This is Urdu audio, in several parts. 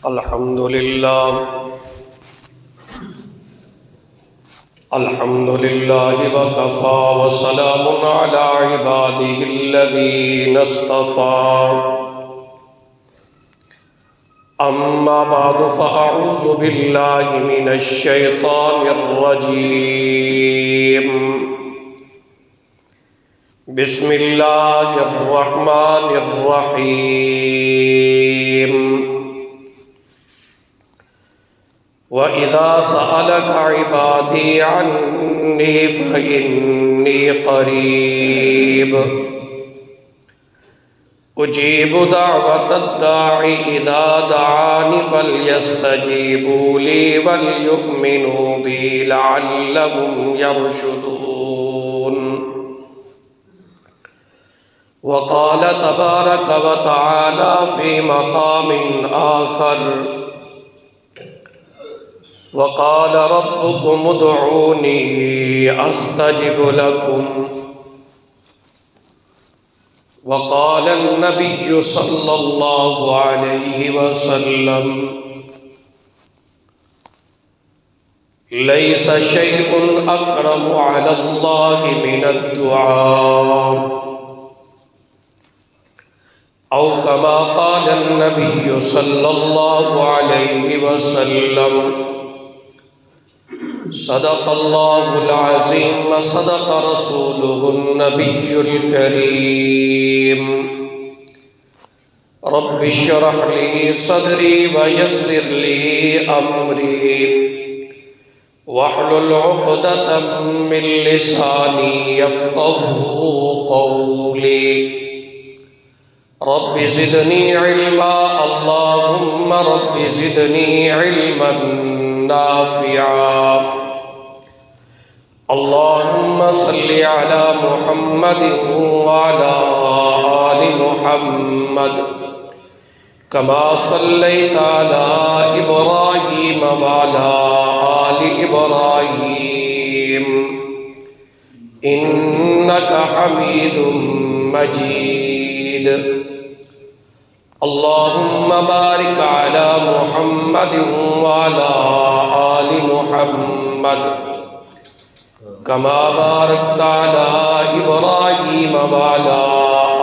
الحمد لله وكفى وسلام على عباده الذين اصطفى أما بعد فأعوذ بالله من الشيطان الرجيم بسم الله الرحمن الرحيم وَإِذَا سَأَلَكَ عِبَادِي عَنِّي فَإِنِّي قَرِيبٌ أُجِيبُ دَعْوَةَ الدَّاعِ إِذَا دَعَانِ فَلْيَسْتَجِيبُوا لِي وَلْيُؤْمِنُوا بِي لَعَلَّهُمْ يَرْشُدُونَ وَقَالَ تَبَارَكَ وَتَعَالَى فِي مَقَامٍ آخَرٍ وَقَالَ رَبُّكُمُ ادْعُونِي أَسْتَجِبْ لَكُمْ وَقَالَ النَّبِيُّ صَلَّى اللَّهُ عَلَيْهِ وَسَلَّمَ لَيْسَ شَيْءٌ أَكْرَمُ عَلَى اللَّهِ مِنَ الدُّعَاءِ أو كما قال النبي صلى الله عليه وسلم صدق الله العظيم وصدق رسوله النبي الكريم رب اشرح لي صدري ويسر لي أمري واحلل عقدة من لساني يفقهوا قولي رب زدني علما اللهم رب زدني علما نافعا اللهم صل على محمد وعلى آل محمد كما صليت على إبراهيم وعلى آل إبراهيم إنك حميد مجيد اللهم بارك على محمد وعلى آل محمد كما باركت على إبراهيم وعلى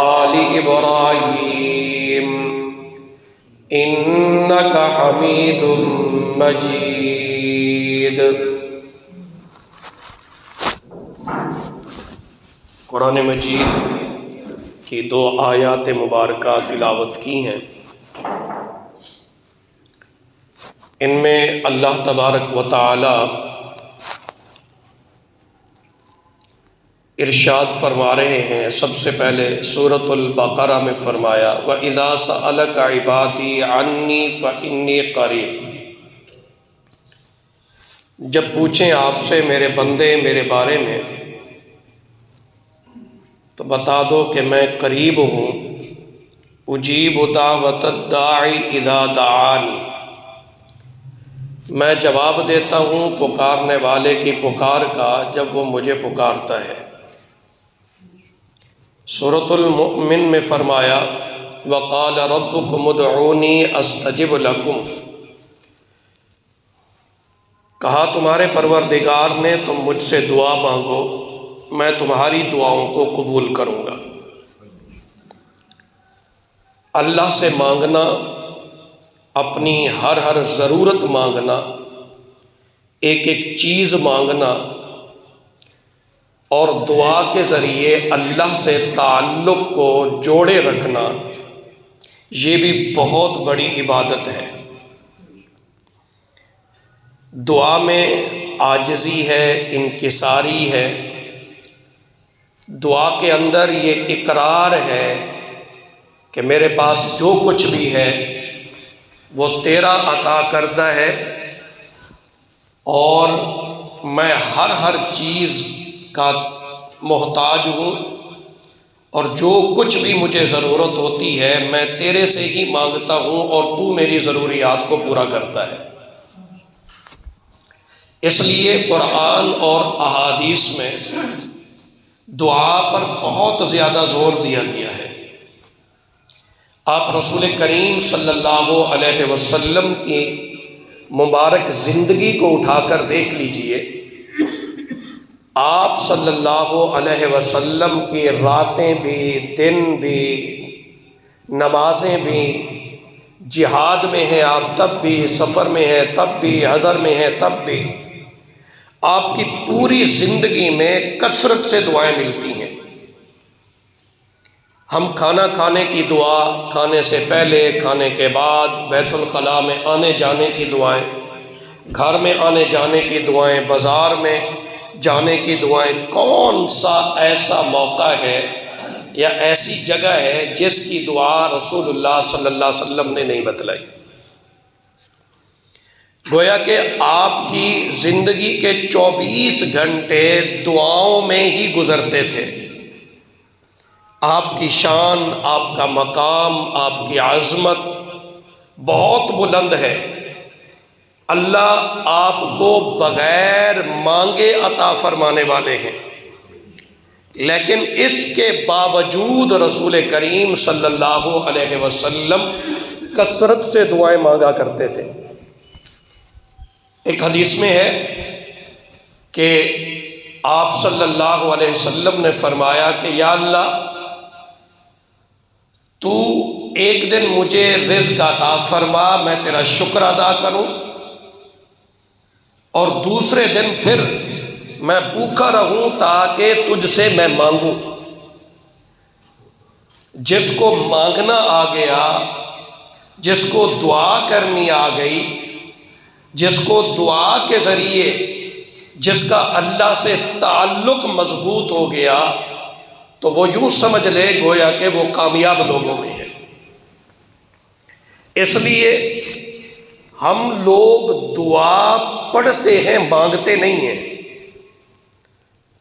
آل إبراهيم إنك حميد مجيد۔ قرآن مجید کی دو آیات مبارکہ تلاوت کی ہیں، ان میں اللہ تبارک و تعالی ارشاد فرما رہے ہیں۔ سب سے پہلے سورۃ البقرہ میں فرمایا وَإِذَا سَأَلَكَ عِبَادِي عَنِّي فَإِنِّي قَرِيبٌ، جب پوچھیں آپ سے میرے بندے میرے بارے میں تو بتا دو کہ میں قریب ہوں۔ اجیب دعوت الداعی اذا دعانی، میں جواب دیتا ہوں پکارنے والے کی پکار کا جب وہ مجھے پکارتا ہے۔ سورۃ المؤمن میں فرمایا وقال ربکم ادعونی استجب لکم، کہا تمہارے پروردگار نے تم مجھ سے دعا مانگو میں تمہاری دعاؤں کو قبول کروں گا۔ اللہ سے مانگنا، اپنی ہر ضرورت مانگنا، ایک ایک چیز مانگنا اور دعا کے ذریعے اللہ سے تعلق کو جوڑے رکھنا، یہ بھی بہت بڑی عبادت ہے۔ دعا میں عاجزی ہے، انکساری ہے، دعا کے اندر یہ اقرار ہے کہ میرے پاس جو کچھ بھی ہے وہ تیرا عطا کردہ ہے اور میں ہر چیز کا محتاج ہوں، اور جو کچھ بھی مجھے ضرورت ہوتی ہے میں تیرے سے ہی مانگتا ہوں اور تو میری ضروریات کو پورا کرتا ہے۔ اس لیے قرآن اور احادیث میں دعا پر بہت زیادہ زور دیا گیا ہے۔ آپ رسول کریم صلی اللہ علیہ وسلم کی مبارک زندگی کو اٹھا کر دیکھ لیجئے۔ آپ صلی اللہ علیہ وسلم کی راتیں بھی، دن بھی، نمازیں بھی، جہاد میں ہیں آپ تب بھی، سفر میں ہیں تب بھی، حضر میں ہیں تب بھی، آپ کی پوری زندگی میں کثرت سے دعائیں ملتی ہیں۔ ہم کھانا کھانے کی دعا، کھانے سے پہلے، کھانے کے بعد، بیت الخلاء میں آنے جانے کی دعائیں، گھر میں آنے جانے کی دعائیں، بازار میں جانے کی دعائیں، کون سا ایسا موقع ہے یا ایسی جگہ ہے جس کی دعا رسول اللہ صلی اللہ علیہ وسلم نے نہیں بتلائی؟ گویا کہ آپ کی زندگی کے 24 گھنٹے دعاؤں میں ہی گزرتے تھے۔ آپ کی شان، آپ کا مقام، آپ کی عظمت بہت بلند ہے۔ اللہ آپ کو بغیر مانگے عطا فرمانے والے ہیں، لیکن اس کے باوجود رسول کریم صلی اللہ علیہ وسلم کثرت سے دعائیں مانگا کرتے تھے۔ ایک حدیث میں ہے کہ آپ صلی اللہ علیہ وسلم نے فرمایا کہ یا اللہ، تو ایک دن مجھے رزق عطا فرما، میں تیرا شکر ادا کروں، اور دوسرے دن پھر میں بھوکا رہوں تاکہ تجھ سے میں مانگوں۔ جس کو مانگنا آ گیا، جس کو دعا کرنی آ گئی، جس کو دعا کے ذریعے جس کا اللہ سے تعلق مضبوط ہو گیا، تو وہ یوں سمجھ لے گویا کہ وہ کامیاب لوگوں میں ہے۔ اس لیے ہم لوگ دعا پڑھتے ہیں، مانگتے نہیں ہیں۔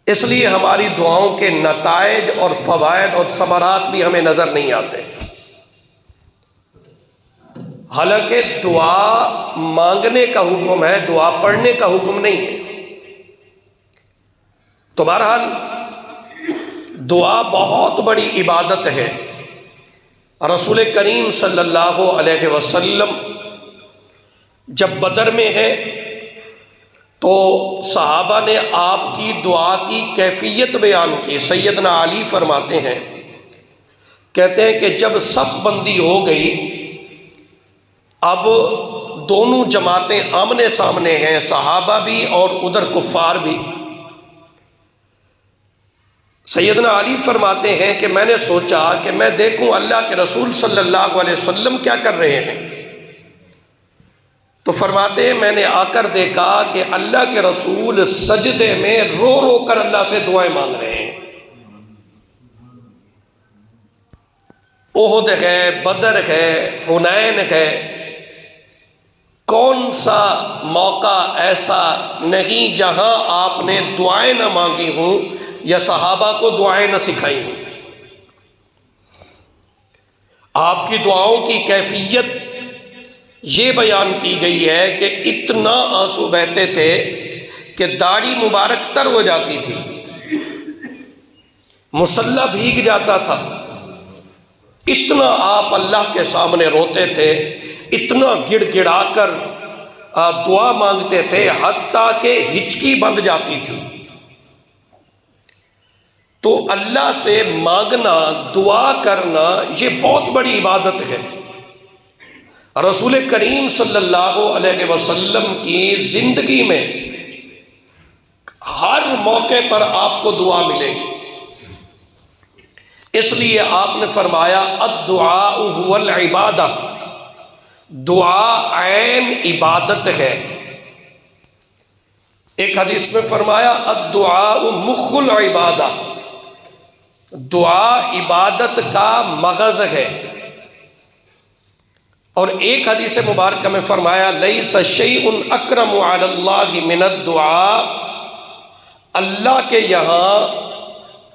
اس لیے ہماری دعاؤں کے نتائج اور فوائد اور ثمرات بھی ہمیں نظر نہیں آتے، حالانکہ دعا مانگنے کا حکم ہے، دعا پڑھنے کا حکم نہیں ہے۔ تو بہرحال دعا بہت بڑی عبادت ہے۔ رسول کریم صلی اللہ علیہ وسلم جب بدر میں ہے تو صحابہ نے آپ کی دعا کی کیفیت بیان کی۔ سیدنا علی فرماتے ہیں، کہتے ہیں کہ جب صف بندی ہو گئی، اب دونوں جماعتیں آمنے سامنے ہیں، صحابہ بھی اور ادھر کفار بھی۔ سیدنا علی فرماتے ہیں کہ میں نے سوچا کہ میں دیکھوں اللہ کے رسول صلی اللہ علیہ وسلم کیا کر رہے ہیں، تو فرماتے ہیں میں نے آ کر دیکھا کہ اللہ کے رسول سجدے میں رو رو کر اللہ سے دعائیں مانگ رہے ہیں۔ احد ہے، بدر ہے، حنین ہے، کون سا موقع ایسا نہیں جہاں آپ نے دعائیں نہ مانگی ہوں یا صحابہ کو دعائیں نہ سکھائی ہوں۔ آپ کی دعاؤں کی کیفیت یہ بیان کی گئی ہے کہ اتنا آنسو بہتے تھے کہ داڑھی مبارک تر ہو جاتی تھی، مصلی بھیگ جاتا تھا، اتنا آپ اللہ کے سامنے روتے تھے، اتنا گڑ گڑا کر دعا مانگتے تھے، حتیٰ کہ ہچکی بند جاتی تھی۔ تو اللہ سے مانگنا، دعا کرنا، یہ بہت بڑی عبادت ہے۔ رسول کریم صلی اللہ علیہ وسلم کی زندگی میں ہر موقع پر آپ کو دعا ملے گی۔ اس لیے آپ نے فرمایا الدعاء هو العبادہ، دعا عین عبادت ہے۔ ایک حدیث میں فرمایا الدعاء مخ العبادہ، دعا عبادت کا مغز ہے۔ اور ایک حدیث مبارکہ میں فرمایا لیس شیء اکرم علی اللہ من الدعاء، اللہ کے یہاں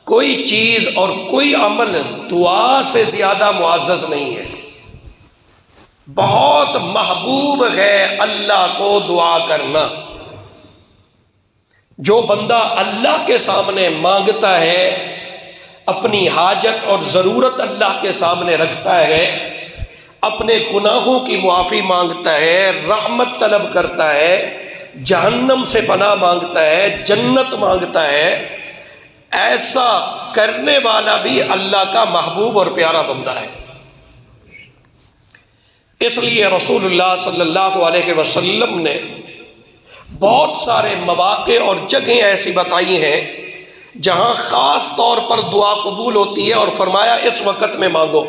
کوئی چیز اور کوئی عمل دعا سے زیادہ معزز نہیں ہے۔ بہت محبوب ہے اللہ کو دعا کرنا۔ جو بندہ اللہ کے سامنے مانگتا ہے، اپنی حاجت اور ضرورت اللہ کے سامنے رکھتا ہے، اپنے گناہوں کی معافی مانگتا ہے، رحمت طلب کرتا ہے، جہنم سے پناہ مانگتا ہے، جنت مانگتا ہے، ایسا کرنے والا بھی اللہ کا محبوب اور پیارا بندہ ہے۔ اس لیے رسول اللہ صلی اللہ علیہ وسلم نے بہت سارے مواقع اور جگہیں ایسی بتائی ہیں جہاں خاص طور پر دعا قبول ہوتی ہے، اور فرمایا اس وقت میں مانگو۔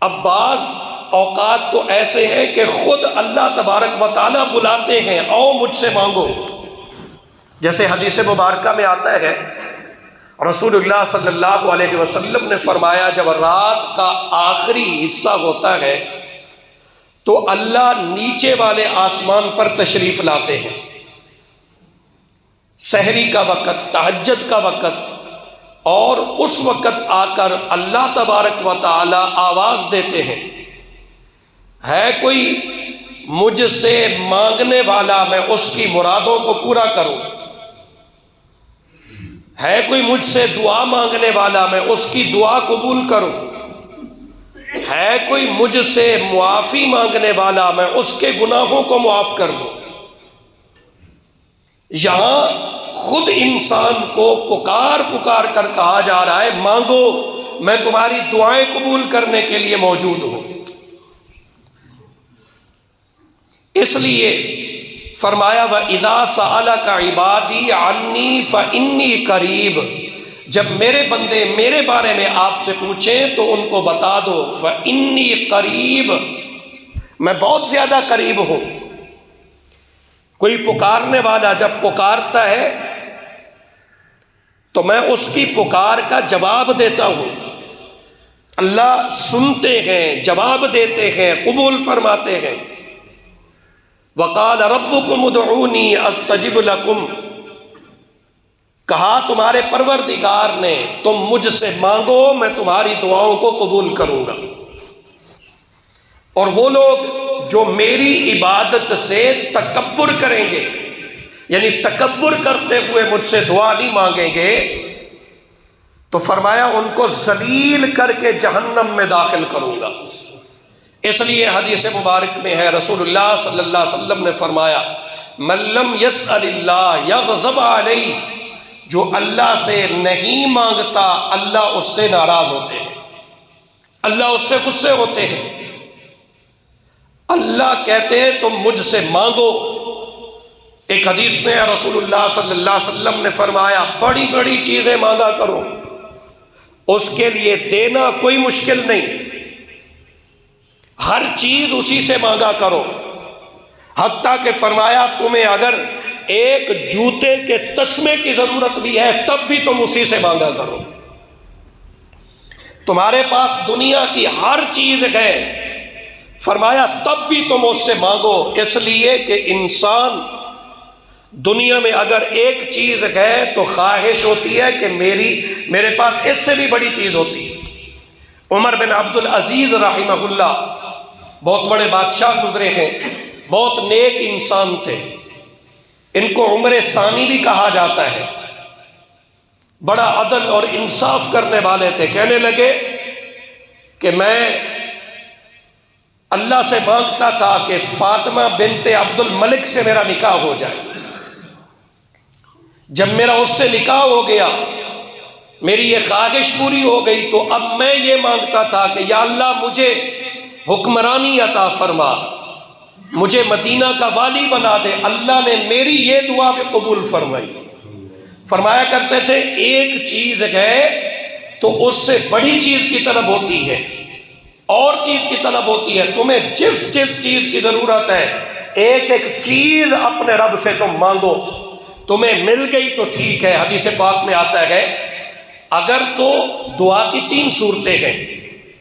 اب بعض اوقات تو ایسے ہیں کہ خود اللہ تبارک و تعالیٰ بلاتے ہیں، آؤ مجھ سے مانگو، جیسے حدیث مبارکہ میں آتا ہے رسول اللہ صلی اللہ علیہ وسلم نے فرمایا جب رات کا آخری حصہ ہوتا ہے تو اللہ نیچے والے آسمان پر تشریف لاتے ہیں، سحری کا وقت، تہجد کا وقت، اور اس وقت آ کر اللہ تبارک و تعالی آواز دیتے ہیں، ہے کوئی مجھ سے مانگنے والا میں اس کی مرادوں کو پورا کروں، ہے کوئی مجھ سے دعا مانگنے والا میں اس کی دعا قبول کروں، ہے کوئی مجھ سے معافی مانگنے والا میں اس کے گناہوں کو معاف کر دوں۔ یہاں خود انسان کو پکار پکار کر کہا جا رہا ہے مانگو، میں تمہاری دعائیں قبول کرنے کے لیے موجود ہوں۔ اس لیے فرمایا وَإِذَا سَأَلَكَ عِبَادِي عَنِّي فَإِنِّي قَرِيبٌ، جب میرے بندے میرے بارے میں آپ سے پوچھیں تو ان کو بتا دو فَإِنِّي قَرِيبٌ، میں بہت زیادہ قریب ہوں۔ کوئی پکارنے والا جب پکارتا ہے تو میں اس کی پکار کا جواب دیتا ہوں، اللہ سنتے ہیں، جواب دیتے ہیں، قبول فرماتے ہیں۔ وقال ربکم ادعونی استجب لکم، کہا تمہارے پروردگار نے تم مجھ سے مانگو میں تمہاری دعاؤں کو قبول کروں گا۔ اور وہ لوگ جو میری عبادت سے تکبر کریں گے، یعنی تکبر کرتے ہوئے مجھ سے دعا نہیں مانگیں گے، تو فرمایا ان کو ذلیل کر کے جہنم میں داخل کروں گا۔ اس لیے حدیث مبارک میں ہے رسول اللہ صلی اللہ علیہ وسلم نے فرمایا من لم یسأل اللہ یغضب علیہ، جو اللہ سے نہیں مانگتا اللہ اس سے ناراض ہوتے ہیں، اللہ اس سے غصے ہوتے ہیں۔ اللہ کہتے ہیں تم مجھ سے مانگو۔ ایک حدیث میں رسول اللہ صلی اللہ علیہ وسلم نے فرمایا بڑی بڑی چیزیں مانگا کرو، اس کے لیے دینا کوئی مشکل نہیں، ہر چیز اسی سے مانگا کرو، حتیٰ کہ فرمایا تمہیں اگر ایک جوتے کے تسمے کی ضرورت بھی ہے تب بھی تم اسی سے مانگا کرو۔ تمہارے پاس دنیا کی ہر چیز ہے، فرمایا تب بھی تم اس سے مانگو، اس لیے کہ انسان دنیا میں اگر ایک چیز ہے تو خواہش ہوتی ہے کہ میرے پاس اس سے بھی بڑی چیز ہوتی۔ عمر بن عبد العزیز رحمہ اللہ بہت بڑے بادشاہ گزرے ہیں، بہت نیک انسان تھے، ان کو عمر ثانی بھی کہا جاتا ہے، بڑا عدل اور انصاف کرنے والے تھے۔ کہنے لگے کہ میں اللہ سے مانگتا تھا کہ فاطمہ بنت عبد الملک سے میرا نکاح ہو جائے، جب میرا اس سے نکاح ہو گیا میری یہ خواہش پوری ہو گئی، تو اب میں یہ مانگتا تھا کہ یا اللہ مجھے حکمرانی عطا فرما، مجھے مدینہ کا والی بنا دے۔ اللہ نے میری یہ دعا بھی قبول فرمائی۔ فرمایا کرتے تھے ایک چیز ہے تو اس سے بڑی چیز کی طلب ہوتی ہے، اور چیز کی طلب ہوتی ہے، تمہیں جس چیز کی ضرورت ہے ایک ایک چیز اپنے رب سے تم مانگو، تمہیں مل گئی تو ٹھیک ہے۔ حدیث پاک میں آتا ہے اگر تو دعا کی 3 صورتیں ہیں،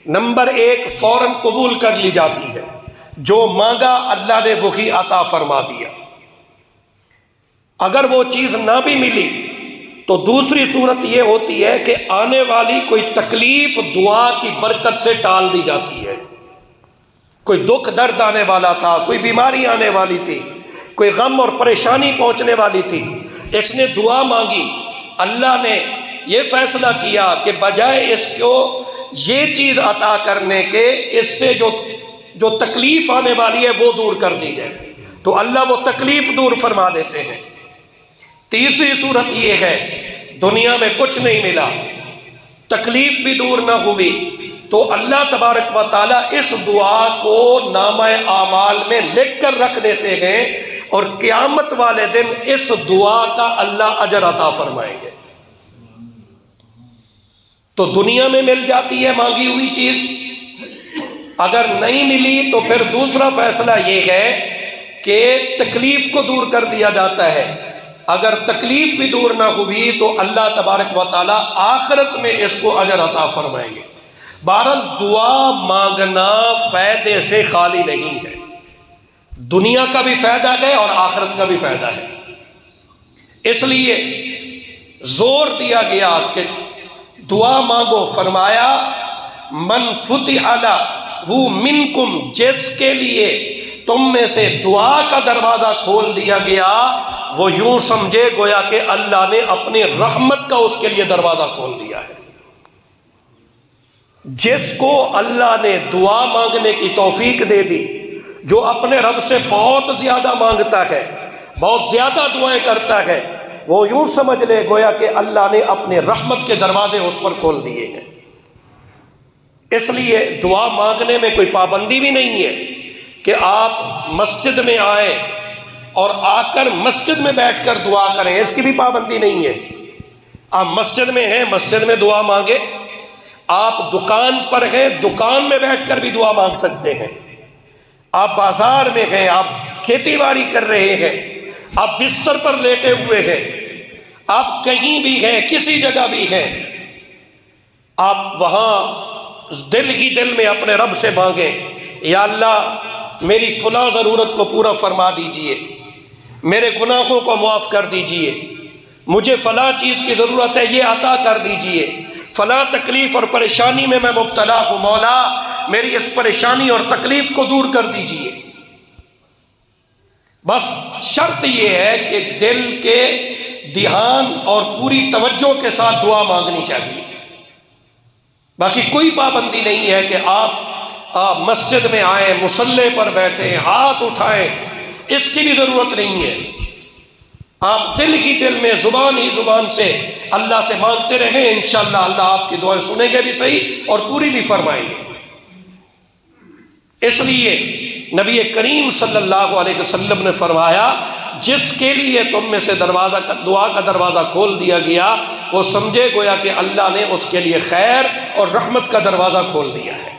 نمبر 1 فوراً قبول کر لی جاتی ہے، جو مانگا اللہ نے وہی عطا فرما دیا۔ اگر وہ چیز نہ بھی ملی تو دوسری صورت یہ ہوتی ہے کہ آنے والی کوئی تکلیف دعا کی برکت سے ٹال دی جاتی ہے۔ کوئی دکھ درد آنے والا تھا، کوئی بیماری آنے والی تھی، کوئی غم اور پریشانی پہنچنے والی تھی، اس نے دعا مانگی، اللہ نے یہ فیصلہ کیا کہ بجائے اس کو یہ چیز عطا کرنے کے اس سے جو تکلیف آنے والی ہے وہ دور کر دی جائے، تو اللہ وہ تکلیف دور فرما دیتے ہیں۔ تیسری صورت یہ ہے دنیا میں کچھ نہیں ملا، تکلیف بھی دور نہ ہوئی، تو اللہ تبارک و تعالیٰ اس دعا کو نامہ اعمال میں لکھ کر رکھ دیتے ہیں، اور قیامت والے دن اس دعا کا اللہ اجر عطا فرمائیں گے۔ تو دنیا میں مل جاتی ہے مانگی ہوئی چیز، اگر نہیں ملی تو پھر دوسرا فیصلہ یہ ہے کہ تکلیف کو دور کر دیا جاتا ہے، اگر تکلیف بھی دور نہ ہوئی تو اللہ تبارک و تعالیٰ آخرت میں اس کو اجر عطا فرمائیں گے۔ بہرحال دعا مانگنا فائدے سے خالی نہیں ہے، دنیا کا بھی فائدہ ہے اور آخرت کا بھی فائدہ ہے، اس لیے زور دیا گیا کہ دعا مانگو۔ فرمایا من فتح لہ منکم، جس کے لیے تم میں سے دعا کا دروازہ کھول دیا گیا، وہ یوں سمجھے گویا کہ اللہ نے اپنی رحمت کا اس کے لیے دروازہ کھول دیا ہے۔ جس کو اللہ نے دعا مانگنے کی توفیق دے دی، جو اپنے رب سے بہت زیادہ مانگتا ہے، بہت زیادہ دعائیں کرتا ہے، وہ یوں سمجھ لے گویا کہ اللہ نے اپنے رحمت کے دروازے اس پر کھول دیے ہیں۔ اس لیے دعا مانگنے میں کوئی پابندی بھی نہیں ہے کہ آپ مسجد میں آئیں اور آ کر مسجد میں بیٹھ کر دعا کریں، اس کی بھی پابندی نہیں ہے۔ آپ مسجد میں ہیں، مسجد میں دعا مانگیں، آپ دکان پر ہیں، دکان میں بیٹھ کر بھی دعا مانگ سکتے ہیں، آپ بازار میں ہیں، آپ کھیتی باڑی کر رہے ہیں، آپ بستر پر لیٹے ہوئے ہیں، آپ کہیں بھی ہیں، کسی جگہ بھی ہیں، آپ وہاں دل ہی دل میں اپنے رب سے مانگیں، یا اللہ میری فلاں ضرورت کو پورا فرما دیجئے، میرے گناہوں کو معاف کر دیجئے، مجھے فلاں چیز کی ضرورت ہے، یہ عطا کر دیجئے، فلاں تکلیف اور پریشانی میں مبتلا ہوں، مولا میری اس پریشانی اور تکلیف کو دور کر دیجئے۔ بس شرط یہ ہے کہ دل کے دھیان اور پوری توجہ کے ساتھ دعا مانگنی چاہیے، باقی کوئی پابندی نہیں ہے کہ آپ مسجد میں آئیں، مصلی پر بیٹھیں، ہاتھ اٹھائیں، اس کی بھی ضرورت نہیں ہے۔ آپ دل ہی دل میں، زبان ہی زبان سے اللہ سے مانگتے رہیں، انشاءاللہ اللہ آپ کی دعائیں سنیں گے بھی صحیح اور پوری بھی فرمائیں گے۔ اس لیے نبی کریم صلی اللہ علیہ وسلم نے فرمایا جس کے لیے تم میں سے دعا کا دروازہ کھول دیا گیا، وہ سمجھے گویا کہ اللہ نے اس کے لیے خیر اور رحمت کا دروازہ کھول دیا ہے۔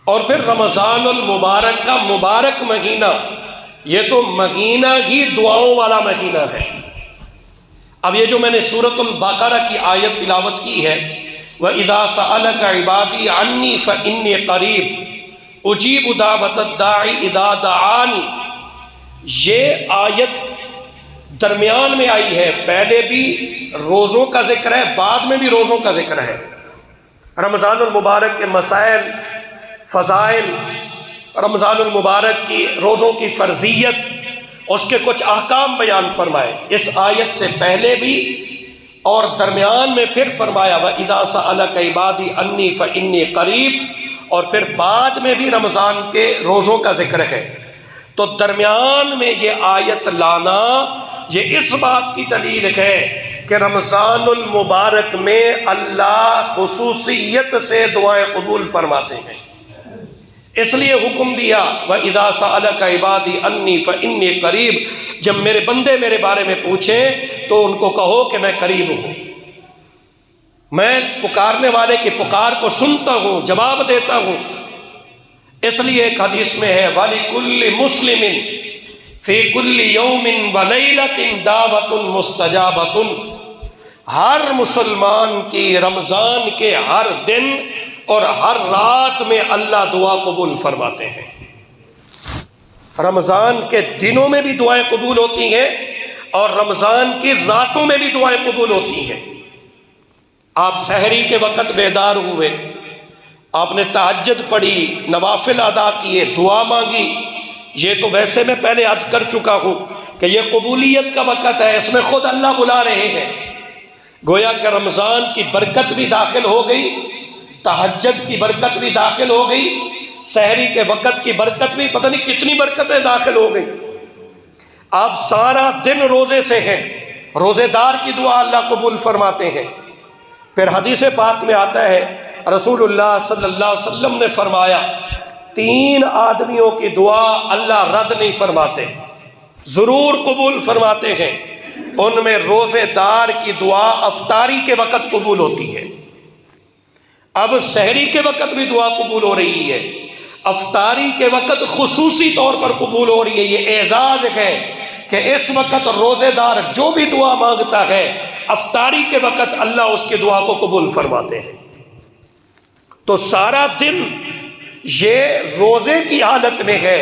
اور پھر رمضان المبارک کا مبارک مہینہ، یہ تو مہینہ ہی دعاؤں والا مہینہ ہے۔ اب یہ جو میں نے سورۃ البقرہ کی آیت تلاوت کی ہے، وَإِذَا سَأَلَكَ عِبَادِي عَنِّي فَإِنِّي قَرِيبٌ أُجِيبُ دَعْوَةَ الدَّاعِ إِذَا دَعَانِ، یہ آیت درمیان میں آئی ہے، پہلے بھی روزوں کا ذکر ہے، بعد میں بھی روزوں کا ذکر ہے۔ رمضان المبارک کے مسائل، فضائل، رمضان المبارک کی روزوں کی فرضیت، اس کے کچھ احکام بیان فرمائے، اس آیت سے پہلے بھی اور درمیان میں پھر فرمایا وَإِذَا سَأَلَكَ عِبَادِي عَنِّي فَإِنِّي قَرِيبٌ، اور پھر بعد میں بھی رمضان کے روزوں کا ذکر ہے۔ تو درمیان میں یہ آیت لانا یہ اس بات کی دلیل ہے کہ رمضان المبارک میں اللہ خصوصیت سے دعائیں قبول فرماتے ہیں، اس لیے حکم دیا وَإِذَا سَأَلَكَ عِبَادِي عَنِّي فَإِنِّي قَرِيبٌ، جب میرے بندے میرے بارے میں پوچھیں تو ان کو کہو کہ میں قریب ہوں، میں پکارنے والے کی پکار کو سنتا ہوں، جواب دیتا ہوں۔ اس لیے ایک حدیث میں ہے وَلِكُلِّ مُسْلِمٍ فِي كُلِّ يَوْمٍ وَلَيْلَةٍ دَعْوَةٌ مُسْتَجَابَةٌ، ہر مسلمان کی رمضان کے ہر دن اور ہر رات میں اللہ دعا قبول فرماتے ہیں۔ رمضان کے دنوں میں بھی دعائیں قبول ہوتی ہیں اور رمضان کی راتوں میں بھی دعائیں قبول ہوتی ہیں۔ آپ سحری کے وقت بیدار ہوئے، آپ نے تہجد پڑھی، نوافل ادا کیے، دعا مانگی، یہ تو ویسے میں پہلے عرض کر چکا ہوں کہ یہ قبولیت کا وقت ہے، اس میں خود اللہ بلا رہے ہیں، گویا کہ رمضان کی برکت بھی داخل ہو گئی، تہجد کی برکت بھی داخل ہو گئی، سحری کے وقت کی برکت بھی، پتہ نہیں کتنی برکتیں داخل ہو گئی۔ آپ سارا دن روزے سے ہیں، روزے دار کی دعا اللہ قبول فرماتے ہیں۔ پھر حدیث پاک میں آتا ہے رسول اللہ صلی اللہ علیہ وسلم نے فرمایا 3 آدمیوں کی دعا اللہ رد نہیں فرماتے، ضرور قبول فرماتے ہیں۔ ان میں روزے دار کی دعا افطاری کے وقت قبول ہوتی ہے، اب سحری کے وقت بھی دعا قبول ہو رہی ہے، افطاری کے وقت خصوصی طور پر قبول ہو رہی ہے۔ یہ اعزاز ہے کہ اس وقت روزے دار جو بھی دعا مانگتا ہے افطاری کے وقت اللہ اس کی دعا کو قبول فرماتے ہیں۔ تو سارا دن یہ روزے کی حالت میں ہے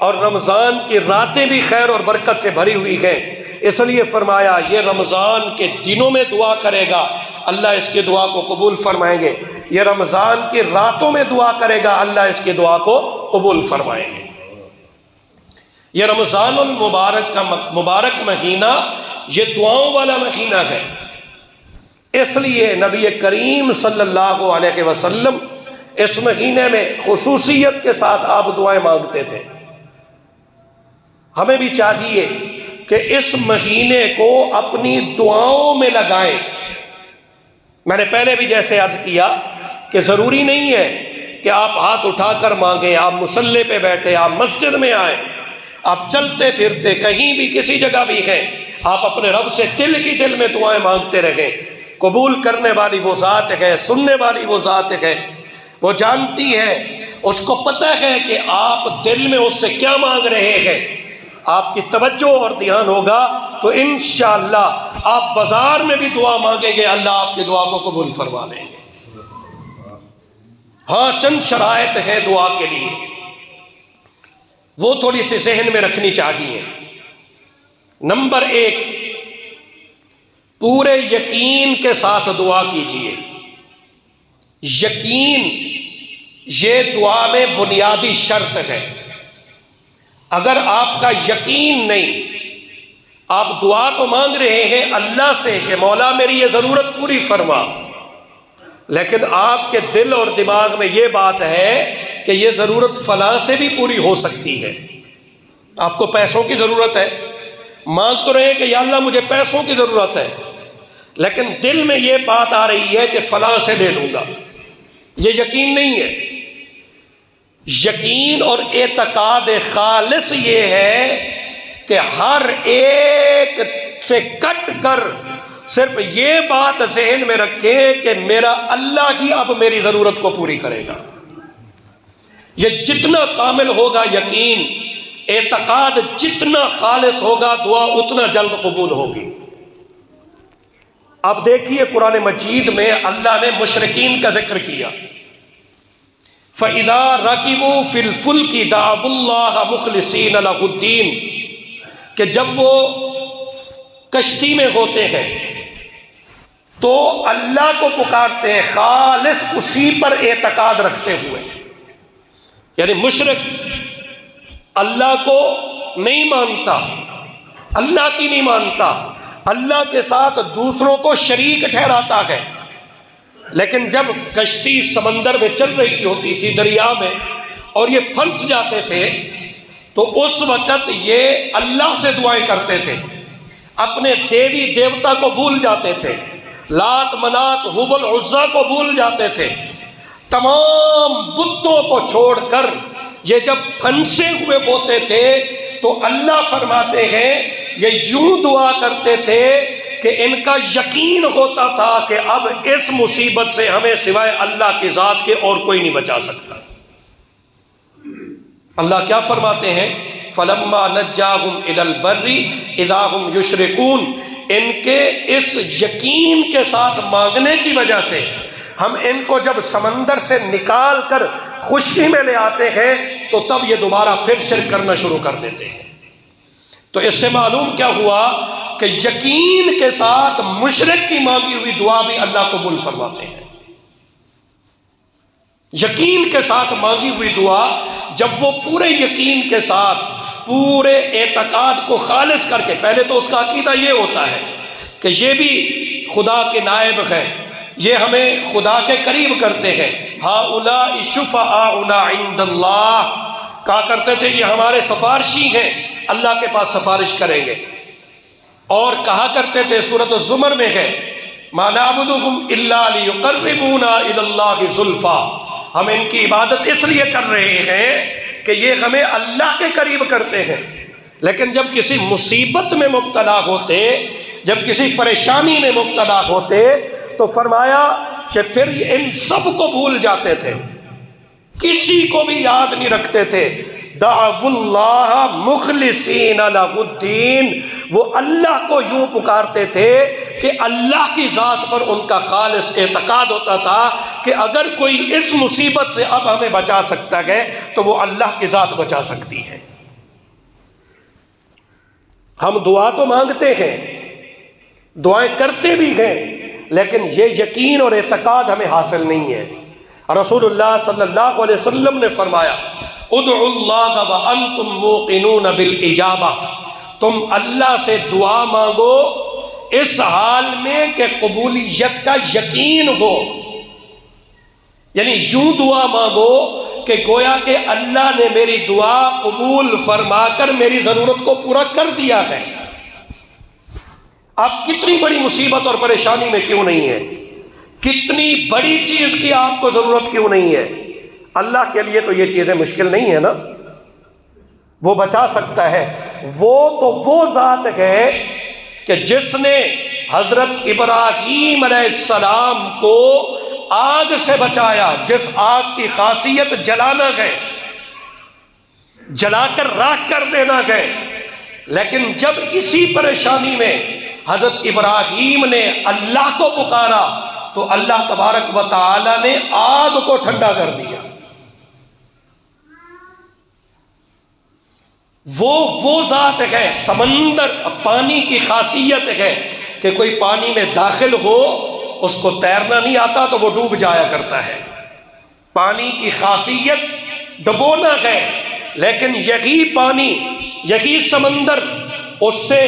اور رمضان کی راتیں بھی خیر اور برکت سے بھری ہوئی ہیں، اس لیے فرمایا یہ رمضان کے دنوں میں دعا کرے گا اللہ اس کی دعا کو قبول فرمائیں گے، یہ رمضان کی راتوں میں دعا کرے گا اللہ اس کی دعا کو قبول فرمائیں گے۔ یہ رمضان المبارک کا مبارک مہینہ یہ دعاؤں والا مہینہ ہے، اس لیے نبی کریم صلی اللہ علیہ وسلم اس مہینے میں خصوصیت کے ساتھ آپ دعائیں مانگتے تھے۔ ہمیں بھی چاہیے کہ اس مہینے کو اپنی دعاؤں میں لگائیں۔ میں نے پہلے بھی جیسے عرض کیا کہ ضروری نہیں ہے کہ آپ ہاتھ اٹھا کر مانگیں، آپ مصلی پہ بیٹھے، آپ مسجد میں آئیں، آپ چلتے پھرتے کہیں بھی کسی جگہ بھی ہیں، آپ اپنے رب سے دل کی دل میں دعائیں مانگتے رہیں۔ قبول کرنے والی وہ ذات ہے، سننے والی وہ ذات ہے، وہ جانتی ہے، اس کو پتہ ہے کہ آپ دل میں اس سے کیا مانگ رہے ہیں۔ آپ کی توجہ اور دھیان ہوگا تو انشاءاللہ آپ بازار میں بھی دعا مانگیں گے اللہ آپ کی دعا کو قبول فرما لیں گے۔ ہاں چند شرائط ہیں دعا کے لیے، وہ تھوڑی سی ذہن میں رکھنی چاہیے۔ نمبر 1، پورے یقین کے ساتھ دعا کیجیے۔ یقین یہ دعا میں بنیادی شرط ہے۔ اگر آپ کا یقین نہیں، آپ دعا تو مانگ رہے ہیں اللہ سے کہ مولا میری یہ ضرورت پوری فرما، لیکن آپ کے دل اور دماغ میں یہ بات ہے کہ یہ ضرورت فلاں سے بھی پوری ہو سکتی ہے۔ آپ کو پیسوں کی ضرورت ہے، مانگ تو رہے ہیں کہ یا اللہ مجھے پیسوں کی ضرورت ہے، لیکن دل میں یہ بات آ رہی ہے کہ فلاں سے لے لوں گا، یہ یقین نہیں ہے۔ یقین اور اعتقاد خالص یہ ہے کہ ہر ایک سے کٹ کر صرف یہ بات ذہن میں رکھیں کہ میرا اللہ ہی اب میری ضرورت کو پوری کرے گا۔ یہ جتنا کامل ہوگا یقین، اعتقاد جتنا خالص ہوگا، دعا اتنا جلد قبول ہوگی۔ اب دیکھیے قرآن مجید میں اللہ نے مشرکین کا ذکر کیا، فَإِذَا رَكِبُوا فِي الْفُلْكِ دَعَوُا اللَّهَ مُخْلِصِينَ لَهُ الدِّينَ، کہ جب وہ کشتی میں ہوتے ہیں تو اللہ کو پکارتے ہیں خالص اسی پر اعتقاد رکھتے ہوئے۔ یعنی مشرک اللہ کو نہیں مانتا، اللہ کی نہیں مانتا، اللہ کے ساتھ دوسروں کو شریک ٹھہراتا ہے، لیکن جب کشتی سمندر میں چل رہی ہوتی تھی دریا میں اور یہ پھنس جاتے تھے تو اس وقت یہ اللہ سے دعائیں کرتے تھے، اپنے دیوی دیوتا کو بھول جاتے تھے، لات منات حبل عزا کو بھول جاتے تھے، تمام بتوں کو چھوڑ کر یہ جب پھنسے ہوئے ہوتے تھے تو اللہ فرماتے ہیں یہ یوں دعا کرتے تھے کہ ان کا یقین ہوتا تھا کہ اب اس مصیبت سے ہمیں سوائے اللہ کی ذات کے اور کوئی نہیں بچا سکتا۔ اللہ کیا فرماتے ہیں؟ فَلَمَّا نَجَّاهُمْ إِلَى الْبَرِّ إِذَا هُمْ يُشْرِكُونَ، ان کے اس یقین کے ساتھ مانگنے کی وجہ سے ہم ان کو جب سمندر سے نکال کر خشکی میں لے آتے ہیں تو تب یہ دوبارہ پھر شرک کرنا شروع کر دیتے ہیں۔ تو اس سے معلوم کیا ہوا کہ یقین کے ساتھ مشرک کی مانگی ہوئی دعا بھی اللہ قبول فرماتے ہیں۔ یقین کے ساتھ مانگی ہوئی دعا جب وہ پورے یقین کے ساتھ پورے اعتقاد کو خالص کر کے، پہلے تو اس کا عقیدہ یہ ہوتا ہے کہ یہ بھی خدا کے نائب ہیں، یہ ہمیں خدا کے قریب کرتے ہیں۔ ہؤلاء شفعاؤنا عند اللہ، کہا کرتے تھے یہ ہمارے سفارشی ہیں، اللہ کے پاس سفارش کریں گے۔ اور کہا کرتے تھے سورۃ الزمر میں ہے ما نعبدهم الا لیقربونا الی اللہ زلفیٰ، ہم ان کی عبادت اس لیے کر رہے ہیں کہ یہ ہمیں اللہ کے قریب کرتے ہیں۔ لیکن جب کسی مصیبت میں مبتلا ہوتے، جب کسی پریشانی میں مبتلا ہوتے تو فرمایا کہ پھر ان سب کو بھول جاتے تھے، کسی کو بھی یاد نہیں رکھتے تھے۔ دعوا اللہ مخلصین لہ الدین، وہ اللہ کو یوں پکارتے تھے کہ اللہ کی ذات پر ان کا خالص اعتقاد ہوتا تھا کہ اگر کوئی اس مصیبت سے اب ہمیں بچا سکتا ہے تو وہ اللہ کی ذات بچا سکتی ہے۔ ہم دعا تو مانگتے ہیں، دعائیں کرتے بھی ہیں، لیکن یہ یقین اور اعتقاد ہمیں حاصل نہیں ہے۔ رسول اللہ صلی اللہ علیہ وسلم نے فرمایا ادعوا اللہ وانتم موقنون بالاجابہ، تم اللہ سے دعا مانگو اس حال میں کہ قبولیت کا یقین ہو، یعنی یوں دعا مانگو کہ گویا کہ اللہ نے میری دعا قبول فرما کر میری ضرورت کو پورا کر دیا ہے۔ آپ کتنی بڑی مصیبت اور پریشانی میں کیوں نہیں ہے، کتنی بڑی چیز کی آپ کو ضرورت کیوں نہیں ہے، اللہ کے لیے تو یہ چیزیں مشکل نہیں ہے نا، وہ بچا سکتا ہے۔ وہ تو وہ ذات ہے کہ جس نے حضرت ابراہیم علیہ السلام کو آگ سے بچایا، جس آگ کی خاصیت جلانا ہے، جلا کر راکھ کر دینا ہے، لیکن جب اسی پریشانی میں حضرت ابراہیم نے اللہ کو پکارا تو اللہ تبارک و تعالی نے آگ کو ٹھنڈا کر دیا۔ وہ ذات ہے، سمندر پانی کی خاصیت ہے کہ کوئی پانی میں داخل ہو اس کو تیرنا نہیں آتا تو وہ ڈوب جایا کرتا ہے۔ پانی کی خاصیت ڈبونا ہے، لیکن یہی پانی، یہی سمندر، اس سے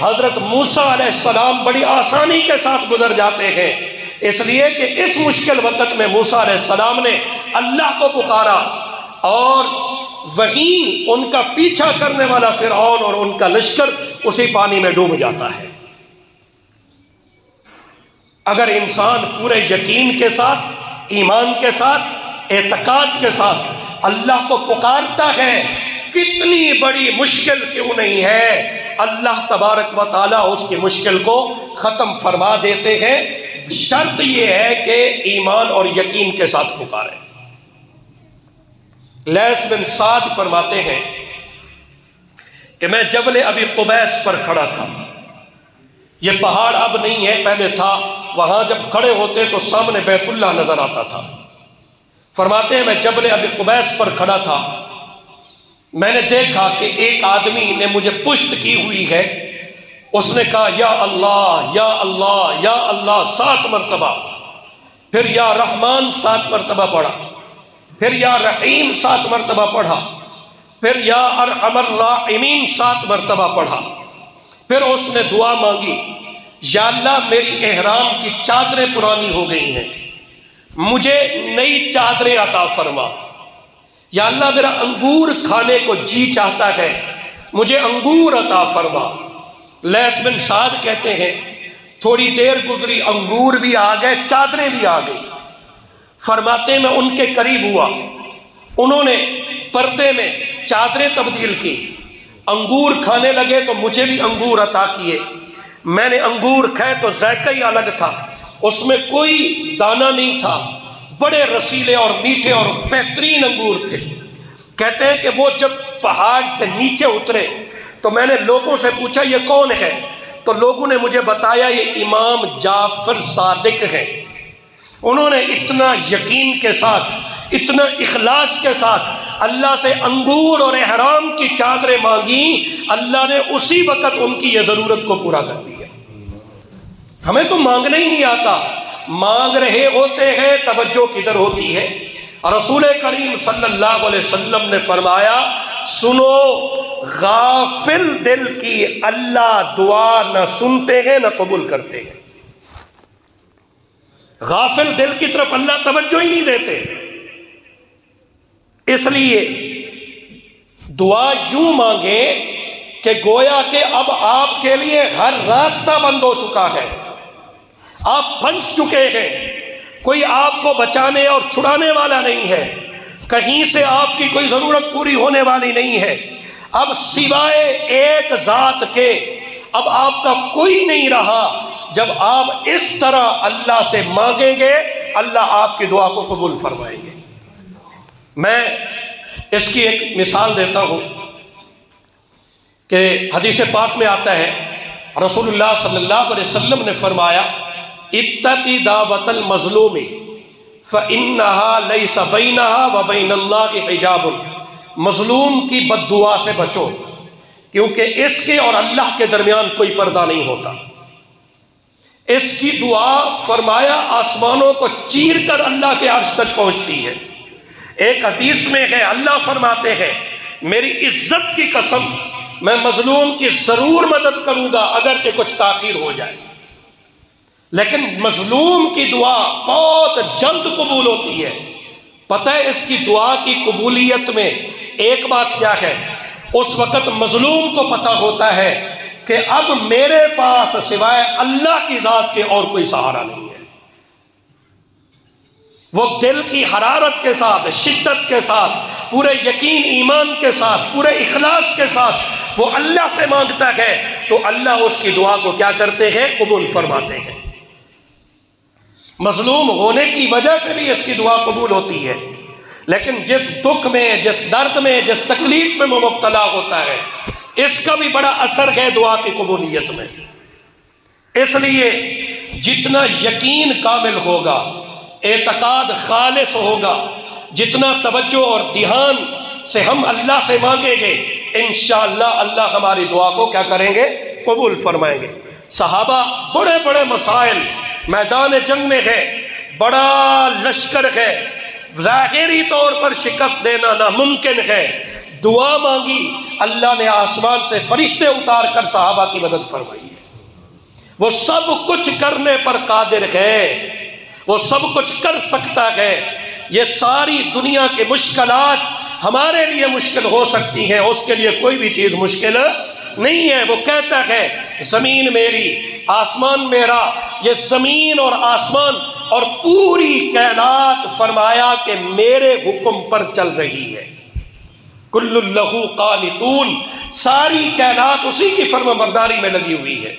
حضرت موسیٰ علیہ السلام بڑی آسانی کے ساتھ گزر جاتے ہیں، اس لیے کہ اس مشکل وقت میں موسیٰ علیہ السلام نے اللہ کو پکارا اور وہیں ان کا پیچھا کرنے والا فرعون اور ان کا لشکر اسی پانی میں ڈوب جاتا ہے۔ اگر انسان پورے یقین کے ساتھ، ایمان کے ساتھ، اعتقاد کے ساتھ اللہ کو پکارتا ہے، کتنی بڑی مشکل کیوں نہیں ہے، اللہ تبارک و تعالیٰ اس کی مشکل کو ختم فرما دیتے ہیں۔ شرط یہ ہے کہ ایمان اور یقین کے ساتھ پکاریں۔ لیث بن سعد فرماتے ہیں کہ میں جبل ابی قبیس پر کھڑا تھا، یہ پہاڑ اب نہیں ہے، پہلے تھا، وہاں جب کھڑے ہوتے تو سامنے بیت اللہ نظر آتا تھا۔ فرماتے ہیں میں جبل ابی قبیس پر کھڑا تھا، میں نے دیکھا کہ ایک آدمی نے مجھے پشت کی ہوئی ہے، اس نے کہا یا اللہ یا اللہ یا اللہ 7 مرتبہ، پھر یا رحمان 7 مرتبہ پڑھا، پھر یا رحیم 7 مرتبہ پڑھا، پھر یا ارحم الراحمین 7 مرتبہ پڑھا، پھر اس نے دعا مانگی یا اللہ میری احرام کی چادریں پرانی ہو گئی ہیں، مجھے نئی چادریں عطا فرما، یا اللہ میرا انگور کھانے کو جی چاہتا ہے، مجھے انگور عطا فرما۔ لیث بن سعد کہتے ہیں تھوڑی دیر گزری، انگور بھی آ گئے، چادریں بھی آ گئی۔ فرماتے میں ان کے قریب ہوا، انہوں نے پردے میں چادریں تبدیل کی، انگور کھانے لگے تو مجھے بھی انگور عطا کیے، میں نے انگور کھائے تو ذائقہ ہی الگ تھا، اس میں کوئی دانہ نہیں تھا، بڑے رسیلے اور میٹھے اور بہترین انگور تھے۔ کہتے ہیں کہ وہ جب پہاڑ سے نیچے اترے تو میں نے لوگوں سے پوچھا یہ کون ہے، تو لوگوں نے مجھے بتایا یہ امام جعفر صادق ہے۔ انہوں نے اتنا یقین کے ساتھ، اتنا اخلاص کے ساتھ اللہ سے انگور اور احرام کی چادریں مانگی، اللہ نے اسی وقت ان کی یہ ضرورت کو پورا کر دیا۔ ہمیں تو مانگنا ہی نہیں آتا، مانگ رہے ہوتے ہیں، توجہ کدھر ہوتی ہے۔ رسول کریم صلی اللہ علیہ وسلم نے فرمایا سنو، غافل دل کی اللہ دعا نہ سنتے ہیں نہ قبول کرتے ہیں۔ غافل دل کی طرف اللہ توجہ ہی نہیں دیتے۔ اس لیے دعا یوں مانگیں کہ گویا کہ اب آپ کے لیے ہر راستہ بند ہو چکا ہے، آپ پھنس چکے ہیں، کوئی آپ کو بچانے اور چھڑانے والا نہیں ہے، کہیں سے آپ کی کوئی ضرورت پوری ہونے والی نہیں ہے، اب سوائے ایک ذات کے اب آپ کا کوئی نہیں رہا۔ جب آپ اس طرح اللہ سے مانگیں گے اللہ آپ کی دعا کو قبول فرمائیں گے۔ میں اس کی ایک مثال دیتا ہوں کہ حدیث پاک میں آتا ہے، رسول اللہ صلی اللہ علیہ وسلم نے فرمایا، اتقی دعوت المظلوم فإنها ليس بينها وبين الله حجاب، مظلوم کی بد دعا سے بچو کیونکہ اس کے اور اللہ کے درمیان کوئی پردہ نہیں ہوتا۔ اس کی دعا فرمایا آسمانوں کو چیر کر اللہ کے عرش تک پہنچتی ہے۔ ایک حدیث میں ہے اللہ فرماتے ہیں میری عزت کی قسم میں مظلوم کی ضرور مدد کروں گا اگرچہ کچھ تاخیر ہو جائے، لیکن مظلوم کی دعا بہت جلد قبول ہوتی ہے۔ پتہ ہے اس کی دعا کی قبولیت میں ایک بات کیا ہے؟ اس وقت مظلوم کو پتہ ہوتا ہے کہ اب میرے پاس سوائے اللہ کی ذات کے اور کوئی سہارا نہیں ہے۔ وہ دل کی حرارت کے ساتھ، شدت کے ساتھ، پورے یقین ایمان کے ساتھ، پورے اخلاص کے ساتھ وہ اللہ سے مانگتا ہے تو اللہ اس کی دعا کو کیا کرتے ہیں؟ قبول فرماتے ہیں۔ مظلوم ہونے کی وجہ سے بھی اس کی دعا قبول ہوتی ہے، لیکن جس دکھ میں، جس درد میں، جس تکلیف میں وہ مبتلا ہوتا ہے اس کا بھی بڑا اثر ہے دعا کی قبولیت میں۔ اس لیے جتنا یقین کامل ہوگا، اعتقاد خالص ہوگا، جتنا توجہ اور دھیان سے ہم اللہ سے مانگیں گے انشاءاللہ اللہ ہماری دعا کو کیا کریں گے؟ قبول فرمائیں گے۔ صحابہ بڑے بڑے مسائل میدان جنگ میں ہے، بڑا لشکر ہے، ظاہری طور پر شکست دینا ناممکن ہے، دعا مانگی اللہ نے آسمان سے فرشتے اتار کر صحابہ کی مدد فرمائی ہے۔ وہ سب کچھ کرنے پر قادر ہے، وہ سب کچھ کر سکتا ہے۔ یہ ساری دنیا کے مشکلات ہمارے لیے مشکل ہو سکتی ہیں، اس کے لیے کوئی بھی چیز مشکل نہیں ہے۔ وہ کہتا ہے زمین میری، آسمان میرا، یہ زمین اور آسمان اور پوری کائنات فرمایا کہ میرے حکم پر چل رہی ہے۔ کل لہو قانتون، ساری کائنات اسی کی فرما برداری میں لگی ہوئی ہے،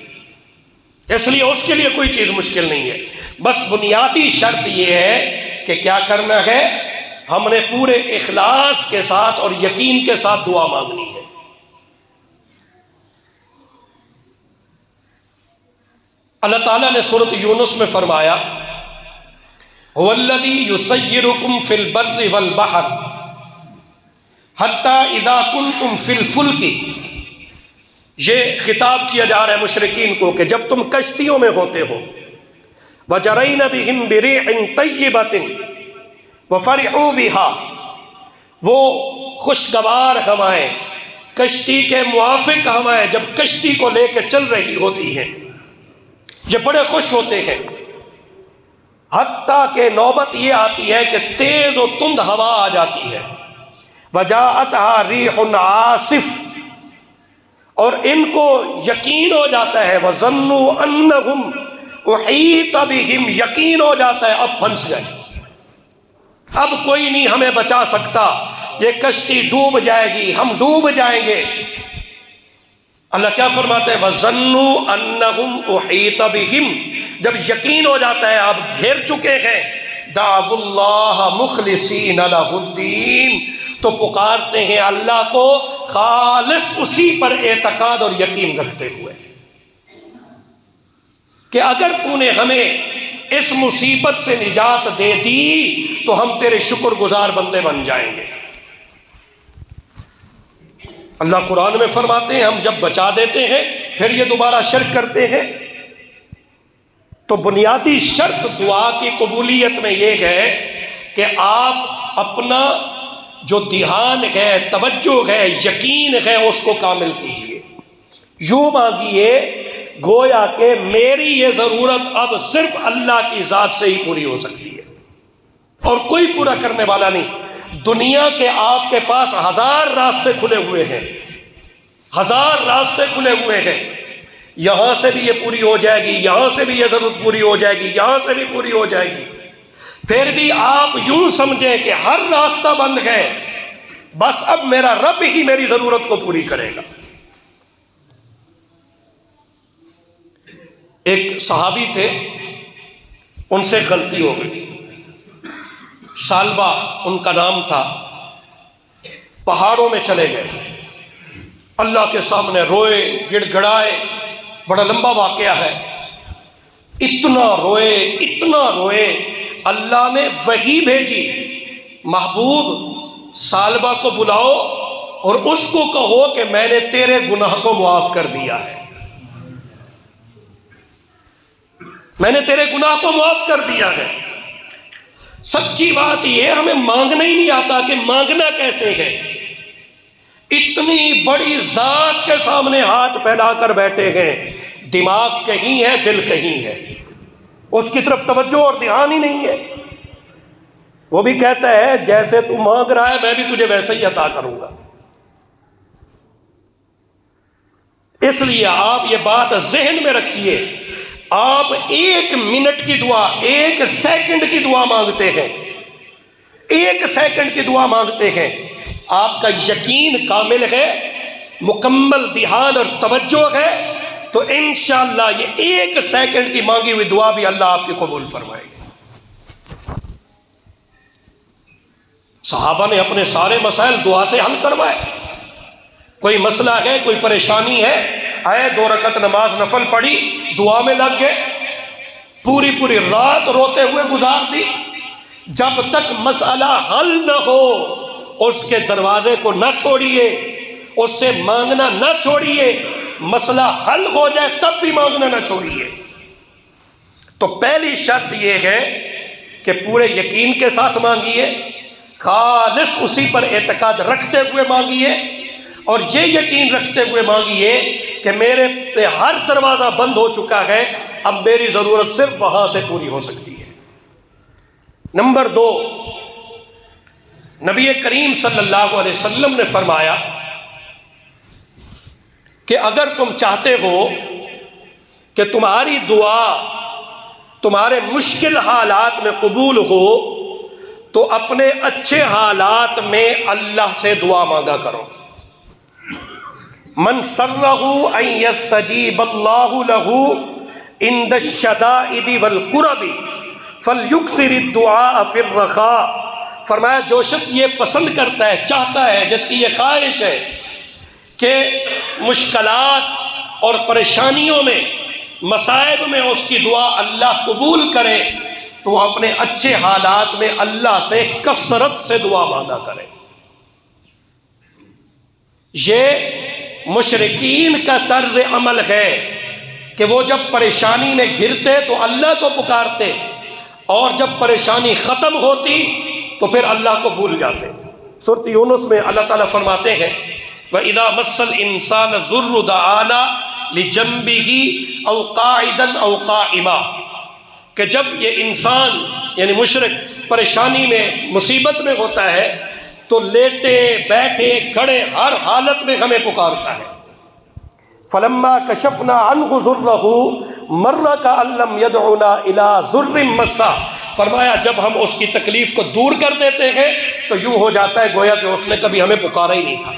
اس لیے اس کے لیے کوئی چیز مشکل نہیں ہے۔ بس بنیادی شرط یہ ہے کہ کیا کرنا ہے؟ ہم نے پورے اخلاص کے ساتھ اور یقین کے ساتھ دعا مانگنی ہے۔ اللہ تعالیٰ نے سورۃ یونس میں فرمایا هو الذی یسیرکم فی البر والبحر حتی اذا کنتم فی الفلک، یہ خطاب کیا جا رہا ہے مشرکین کو کہ جب تم کشتیوں میں ہوتے ہو، وجرین بہم بریح طیبۃ وفرحوا بها، وہ خوشگوار ہوائیں، کشتی کے موافق ہوائیں جب کشتی کو لے کے چل رہی ہوتی ہیں یہ بڑے خوش ہوتے ہیں، حتیٰ کہ نوبت یہ آتی ہے کہ تیز و تند ہوا آ جاتی ہے، وجاءتها ریح عاصف، اور ان کو یقین ہو جاتا ہے، وظنوا انہم احیط بہم، یقین ہو جاتا ہے اب پھنس گئے، اب کوئی نہیں ہمیں بچا سکتا، یہ کشتی ڈوب جائے گی، ہم ڈوب جائیں گے۔ اللہ کیا فرماتے ہیں؟ وَظَنُّوا أَنَّهُمْ أُحِيطَ بِهِمْ، جب یقین ہو جاتا ہے آپ گھیر چکے ہیں، دعوا اللَّهَ مُخْلِصِينَ لَهُ الدِّينَ، تو پکارتے ہیں اللہ کو خالص اسی پر اعتقاد اور یقین رکھتے ہوئے کہ اگر تو نے ہمیں اس مصیبت سے نجات دے دی تو ہم تیرے شکر گزار بندے بن جائیں گے۔ اللہ قرآن میں فرماتے ہیں ہم جب بچا دیتے ہیں پھر یہ دوبارہ شرک کرتے ہیں۔ تو بنیادی شرط دعا کی قبولیت میں یہ ہے کہ آپ اپنا جو دھیان ہے، توجہ ہے، یقین ہے، اس کو کامل کیجیے۔ یوں مانگیے گویا کہ میری یہ ضرورت اب صرف اللہ کی ذات سے ہی پوری ہو سکتی ہے اور کوئی پورا کرنے والا نہیں۔ دنیا کے آپ کے پاس 1000 راستے کھلے ہوئے ہیں، 1000 راستے کھلے ہوئے ہیں، یہاں سے بھی یہ پوری ہو جائے گی، یہاں سے بھی یہ ضرورت پوری ہو جائے گی، یہاں سے بھی پوری ہو جائے گی، پھر بھی آپ یوں سمجھیں کہ ہر راستہ بند ہے، بس اب میرا رب ہی میری ضرورت کو پوری کرے گا۔ ایک صحابی تھے، ان سے غلطی ہو گئی، سالبہ ان کا نام تھا، پہاڑوں میں چلے گئے، اللہ کے سامنے روئے، گڑ گڑائے، بڑا لمبا واقعہ ہے، اتنا روئے، اللہ نے وحی بھیجی، محبوب سالبہ کو بلاؤ اور اس کو کہو کہ میں نے تیرے گناہ کو معاف کر دیا ہے، میں نے تیرے گناہ کو معاف کر دیا ہے۔ سچی بات یہ ہمیں مانگنا ہی نہیں آتا کہ مانگنا کیسے ہے۔ اتنی بڑی ذات کے سامنے ہاتھ پھیلا کر بیٹھے ہیں، دماغ کہیں ہے، دل کہیں ہے، اس کی طرف توجہ اور دھیان ہی نہیں ہے۔ وہ بھی کہتا ہے جیسے تو مانگ رہا ہے میں بھی تجھے ویسے ہی عطا کروں گا۔ اس لیے آپ یہ بات ذہن میں رکھیے، آپ 1 منٹ کی دعا، 1 سیکنڈ کی دعا مانگتے ہیں، 1 سیکنڈ کی دعا مانگتے ہیں، آپ کا یقین کامل ہے، مکمل دھیان اور توجہ ہے، تو انشاءاللہ یہ 1 سیکنڈ کی مانگی ہوئی دعا بھی اللہ آپ کی قبول فرمائے گا۔ صحابہ نے اپنے سارے مسائل دعا سے حل کروائے۔ کوئی مسئلہ ہے، کوئی پریشانی ہے، آئے 2 رکعت نماز نفل پڑھی، دعا میں لگ گئے، پوری رات روتے ہوئے گزار دی، جب تک مسئلہ حل نہ ہو اس کے دروازے کو نہ چھوڑیے، اس سے مانگنا نہ چھوڑیے، مسئلہ حل ہو جائے تب بھی مانگنا نہ چھوڑیے۔ تو پہلی شرط یہ ہے کہ پورے یقین کے ساتھ مانگیے، خالص اسی پر اعتقاد رکھتے ہوئے مانگیے، اور یہ یقین رکھتے ہوئے مانگیے کہ میرے سے ہر دروازہ بند ہو چکا ہے، اب میری ضرورت صرف وہاں سے پوری ہو سکتی ہے۔ نمبر 2، نبی کریم صلی اللہ علیہ وسلم نے فرمایا کہ اگر تم چاہتے ہو کہ تمہاری دعا تمہارے مشکل حالات میں قبول ہو تو اپنے اچھے حالات میں اللہ سے دعا مانگا کرو۔ من سرہ ان یستجیب اللہ لہ عند الشدائد والکرب فلیکثر الدعاء فی الرخاء۔ فرمایا جو شخص یہ پسند کرتا ہے، چاہتا ہے، جس کی یہ خواہش ہے کہ مشکلات اور پریشانیوں میں، مصائب میں اس کی دعا اللہ قبول کرے، تو وہ اپنے اچھے حالات میں اللہ سے کثرت سے دعا مانگا کرے۔ یہ مشرکین کا طرز عمل ہے کہ وہ جب پریشانی میں گرتے تو اللہ کو پکارتے، اور جب پریشانی ختم ہوتی تو پھر اللہ کو بھول جاتے۔ سورۃ یونس میں اللہ تعالیٰ فرماتے ہیں وَإِذَا مَسَّ الْإِنسَانَ الضُّرُّ دَعَانَا لِجَنبِهِ أَوْ قَاعِدًا أَوْ قَائِمًا، کہ جب یہ انسان یعنی مشرک پریشانی میں، مصیبت میں ہوتا ہے تو لیٹے بیٹھے کھڑے ہر حالت میں ہمیں پکارتا ہے۔ فَلَمَّا كَشَفْنَا عَنْهُ ضُرَّهُ مَرَّ كَأَن لَّمْ يَدْعُنَا إِلَىٰ ضُرٍّ مَّسَّهُ، فرمایا جب ہم اس کی تکلیف کو دور کر دیتے ہیں تو یوں ہو جاتا ہے گویا کہ اس نے کبھی ہمیں پکارا ہی نہیں تھا۔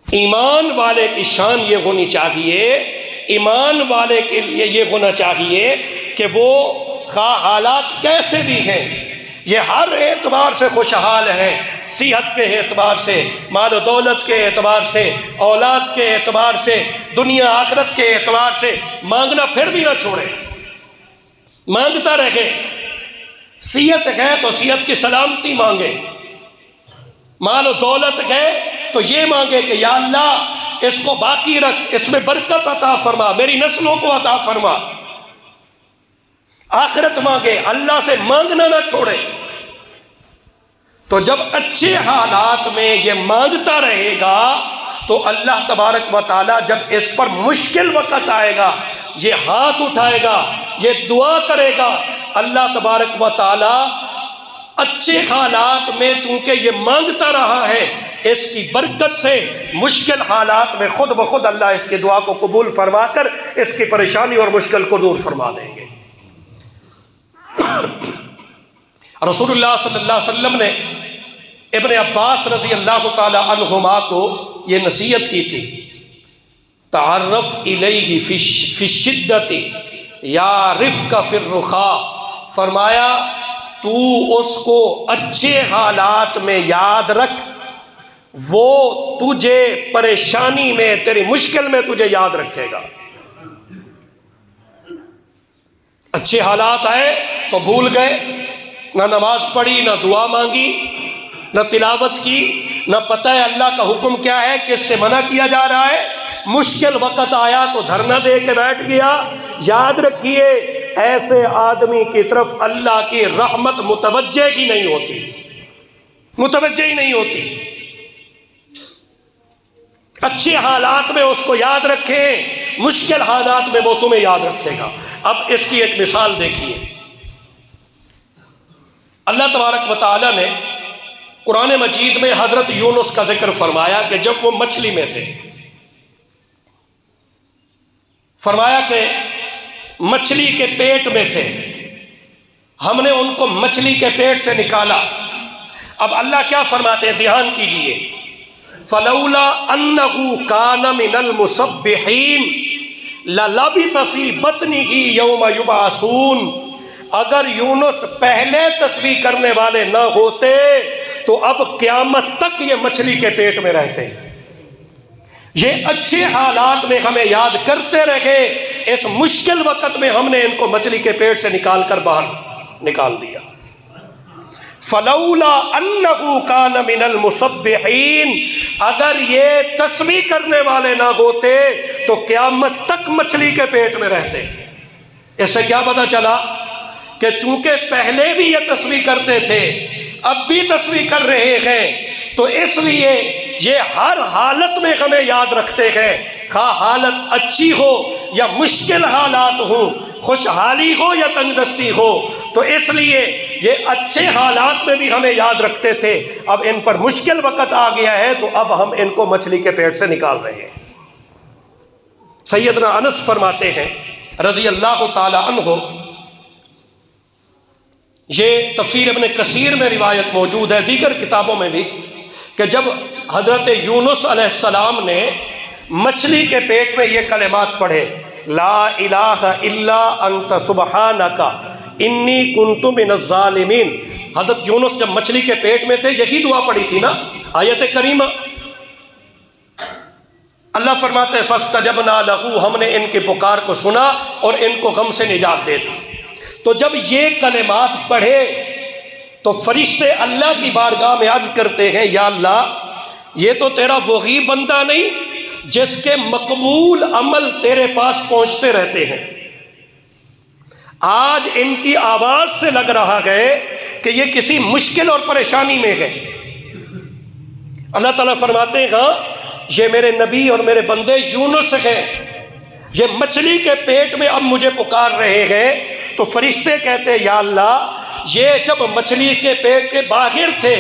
ایمان والے کی شان یہ ہونی چاہیے، ایمان والے کے لیے یہ ہونا چاہیے کہ وہ خواہ حالات کیسے بھی ہیں، یہ ہر اعتبار سے خوشحال ہیں، صحت کے اعتبار سے، مال و دولت کے اعتبار سے، اولاد کے اعتبار سے، دنیا آخرت کے اعتبار سے، مانگنا پھر بھی نہ چھوڑے، مانگتا رہے۔ صحت ہے تو صحت کی سلامتی مانگے، مال و دولت ہے تو یہ مانگے کہ یا اللہ اس کو باقی رکھ، اس میں برکت عطا فرما، میری نسلوں کو عطا فرما۔ آخرت مانگے، اللہ سے مانگنا نہ چھوڑے۔ تو جب اچھے حالات میں یہ مانگتا رہے گا تو اللہ تبارک و تعالیٰ جب اس پر مشکل وقت آئے گا، یہ ہاتھ اٹھائے گا، یہ دعا کرے گا، اللہ تبارک و تعالیٰ اچھے حالات میں چونکہ یہ مانگتا رہا ہے، اس کی برکت سے مشکل حالات میں خود بخود اللہ اس کی دعا کو قبول فرما کر اس کی پریشانی اور مشکل کو دور فرما دیں گے۔ رسول اللہ صلی اللہ علیہ وسلم نے ابن عباس رضی اللہ تعالی عنہما کو یہ نصیحت کی تھی، تعرف الیہ فی الشدۃ یعرفک فی الرخاء، فرمایا تو اس کو اچھے حالات میں یاد رکھ، وہ تجھے پریشانی میں، تیری مشکل میں تجھے یاد رکھے گا۔ اچھے حالات آئے تو بھول گئے، نہ نماز پڑھی، نہ دعا مانگی، نہ تلاوت کی، نہ پتہ ہے اللہ کا حکم کیا ہے، کس سے منع کیا جا رہا ہے۔ مشکل وقت آیا تو دھرنا دے کے بیٹھ گیا۔ یاد رکھیے ایسے آدمی کی طرف اللہ کی رحمت متوجہ ہی نہیں ہوتی، متوجہ ہی نہیں ہوتی۔ اچھے حالات میں اس کو یاد رکھیں، مشکل حالات میں وہ تمہیں یاد رکھے گا۔ اب اس کی ایک مثال دیکھیے، اللہ تبارک و تعالی نے قرآن مجید میں حضرت یونس کا ذکر فرمایا کہ جب وہ مچھلی میں تھے، فرمایا کہ مچھلی کے پیٹ میں تھے، ہم نے ان کو مچھلی کے پیٹ سے نکالا۔ اب اللہ کیا فرماتے ہیں، دھیان کیجئے، فلولا انہ کان من المسبحین للبث فی بطنہ یوم یبعثون، اگر یونس پہلے تسبیح کرنے والے نہ ہوتے تو اب قیامت تک یہ مچھلی کے پیٹ میں رہتے۔ یہ اچھے حالات میں ہمیں یاد کرتے رہے، اس مشکل وقت میں ہم نے ان کو مچھلی کے پیٹ سے نکال کر باہر نکال دیا۔ فلولا انہ کان من المسبحین، اگر یہ تسبیح کرنے والے نہ ہوتے تو قیامت تک مچھلی کے پیٹ میں رہتے۔ اس سے کیا پتہ چلا کہ چونکہ پہلے بھی یہ تسبیح کرتے تھے، اب بھی تسبیح کر رہے ہیں، تو اس لیے یہ ہر حالت میں ہمیں یاد رکھتے ہیں، خواہ حالت اچھی ہو یا مشکل حالات ہوں، خوشحالی ہو یا تنگدستی ہو، تو اس لیے یہ اچھے حالات میں بھی ہمیں یاد رکھتے تھے۔ اب ان پر مشکل وقت آ گیا ہے تو اب ہم ان کو مچھلی کے پیٹ سے نکال رہے ہیں۔ سیدنا انس فرماتے ہیں رضی اللہ تعالی عنہ، یہ تفسیر ابن کثیر میں روایت موجود ہے، دیگر کتابوں میں بھی، کہ جب حضرت یونس علیہ السلام نے مچھلی کے پیٹ میں یہ کلمات پڑھے، لا الہ الا انت سبحانک انی کنت من الظالمین، حضرت یونس جب مچھلی کے پیٹ میں تھے یہی دعا پڑھی تھی نا، آیت کریمہ۔ اللہ فرماتے ہیں فاستجبنا لہ، ہم نے ان کی پکار کو سنا اور ان کو غم سے نجات دے دی۔ تو جب یہ کلمات پڑھے تو فرشتے اللہ کی بارگاہ میں عرض کرتے ہیں، یا اللہ یہ تو تیرا وہی بندہ نہیں جس کے مقبول عمل تیرے پاس پہنچتے رہتے ہیں، آج ان کی آواز سے لگ رہا ہے کہ یہ کسی مشکل اور پریشانی میں ہے۔ اللہ تعالیٰ فرماتے ہیں ہاں یہ میرے نبی اور میرے بندے یونس ہیں، یہ مچھلی کے پیٹ میں اب مجھے پکار رہے ہیں۔ تو فرشتے کہتے ہیں یا اللہ یہ جب مچھلی کے پیٹ کے باہر تھے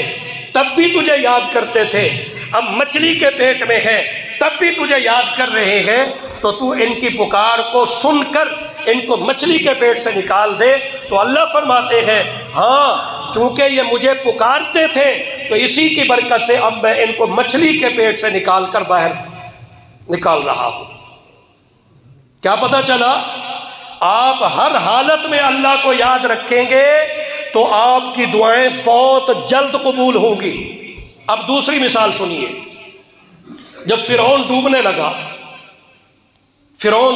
تب بھی تجھے یاد کرتے تھے، اب مچھلی کے پیٹ میں ہے تب بھی تجھے یاد کر رہے ہیں، تو تو ان کی پکار کو سن کر ان کو مچھلی کے پیٹ سے نکال دے۔ تو اللہ فرماتے ہیں ہاں چونکہ یہ مجھے پکارتے تھے تو اسی کی برکت سے اب میں ان کو مچھلی کے پیٹ سے نکال کر باہر نکال رہا ہوں۔ کیا پتہ چلا؟ آپ ہر حالت میں اللہ کو یاد رکھیں گے تو آپ کی دعائیں بہت جلد قبول ہوں گی۔ اب دوسری مثال سنیے، جب فرعون ڈوبنے لگا، فرعون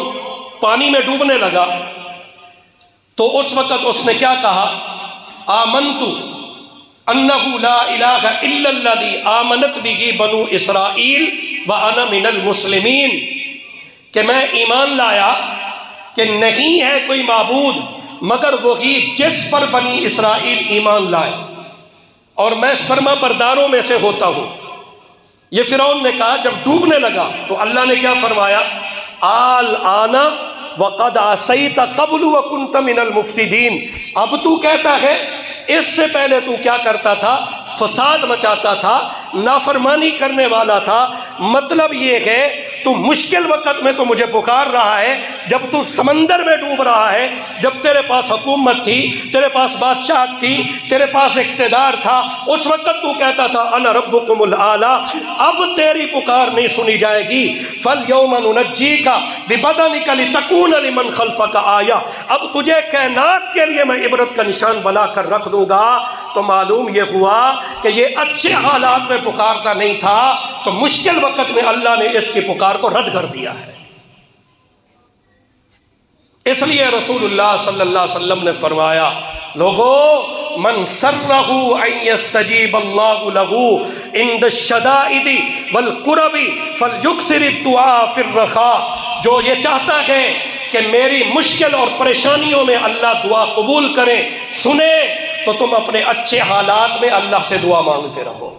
پانی میں ڈوبنے لگا تو اس وقت اس نے کیا کہا؟ آمنت انہ لا الہ الا الذی آمنت بہ بنو اسرائیل وانا من المسلمین، کہ میں ایمان لایا کہ نہیں ہے کوئی معبود مگر وہی جس پر بنی اسرائیل ایمان لائے اور میں فرما برداروں میں سے ہوتا ہوں۔ یہ فرعون نے کہا جب ڈوبنے لگا تو اللہ نے کیا فرمایا؟ الآن وقد عصیت قبل وکنت من المفسدین، اب تو کہتا ہے اس سے پہلے تو کیا کرتا تھا؟ فساد مچاتا تھا، نافرمانی کرنے والا تھا۔ مطلب یہ ہے تو مشکل وقت میں تو مجھے پکار رہا ہے، جب تو سمندر میں ڈوب رہا ہے، جب تیرے پاس حکومت تھی، تیرے پاس بادشاہ تھی، تیرے پاس اقتدار تھا، اس وقت تو کہتا تھا انا ربکم الاعلی۔ اب تیری پکار نہیں سنی جائے گی۔ فالیوم ننجیک ببدنک لتکون لمن خلفک آیہ، اب تجھے کائنات کے لیے میں عبرت کا نشان بنا کر رکھ دوں گا۔ تو معلوم یہ ہوا کہ یہ اچھے حالات میں پکارتا نہیں تھا، تو مشکل وقت میں اللہ نے اس کی پکار کو رد کر دیا ہے۔ اس لیے رسول اللہ صلی اللہ علیہ وسلم نے فرمایا لوگو من سرہ ان یستجیب اللہ لہ عند الشدائد والکرب فلیکثر الدعاء فی الرخاء، جو یہ چاہتا ہے کہ میری مشکل اور پریشانیوں میں اللہ دعا قبول کرے سنے، تو تم اپنے اچھے حالات میں اللہ سے دعا مانگتے رہو۔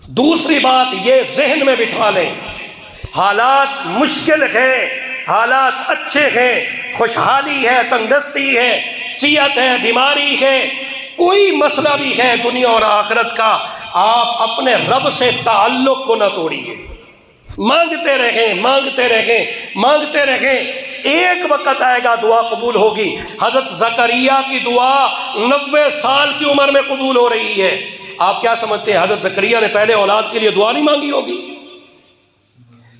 دوسری بات یہ ذہن میں بٹھا لیں، حالات مشکل ہیں، حالات اچھے ہیں، خوشحالی ہے، تندرستی ہے، صحت ہے، بیماری ہے، کوئی مسئلہ بھی ہے دنیا اور آخرت کا، آپ اپنے رب سے تعلق کو نہ توڑیے، مانگتے رہیں، مانگتے رہیں، مانگتے رہیں۔ ایک وقت آئے گا دعا قبول ہوگی۔ حضرت زکریا کی دعا 90 سال کی عمر میں قبول ہو رہی ہے۔ آپ کیا سمجھتے ہیں حضرت زکریا نے پہلے اولاد کے لیے دعا نہیں مانگی ہوگی؟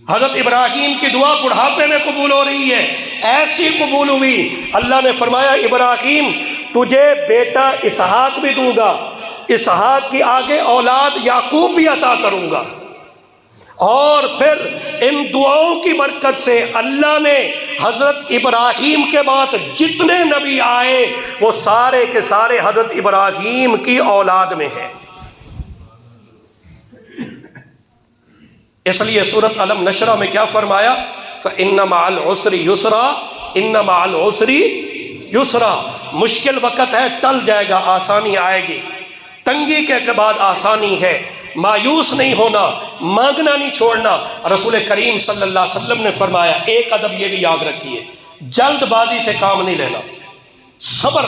حضرت ابراہیم کی دعا بڑھاپے میں قبول ہو رہی ہے، ایسی قبول ہوئی، اللہ نے فرمایا ابراہیم تجھے بیٹا اسحاق بھی دوں گا، اسحاق کی آگے اولاد یعقوب بھی عطا کروں گا۔ اور پھر ان دعاؤں کی برکت سے اللہ نے حضرت ابراہیم کے بعد جتنے نبی آئے وہ سارے کے سارے حضرت ابراہیم کی اولاد میں ہیں۔ اس لیے سورۃ علم نشرہ میں کیا فرمایا؟ فَإِنَّ مَعَ الْعُسْرِ يُسْرًا إِنَّ مَعَ الْعُسْرِ يُسْرًا، مشکل وقت ہے ٹل جائے گا، آسانی آئے گی، تنگی کے بعد آسانی ہے، مایوس نہیں ہونا، مانگنا نہیں چھوڑنا۔ رسول کریم صلی اللہ علیہ وسلم نے فرمایا ایک ادب یہ بھی یاد رکھیے، جلد بازی سے کام نہیں لینا، صبر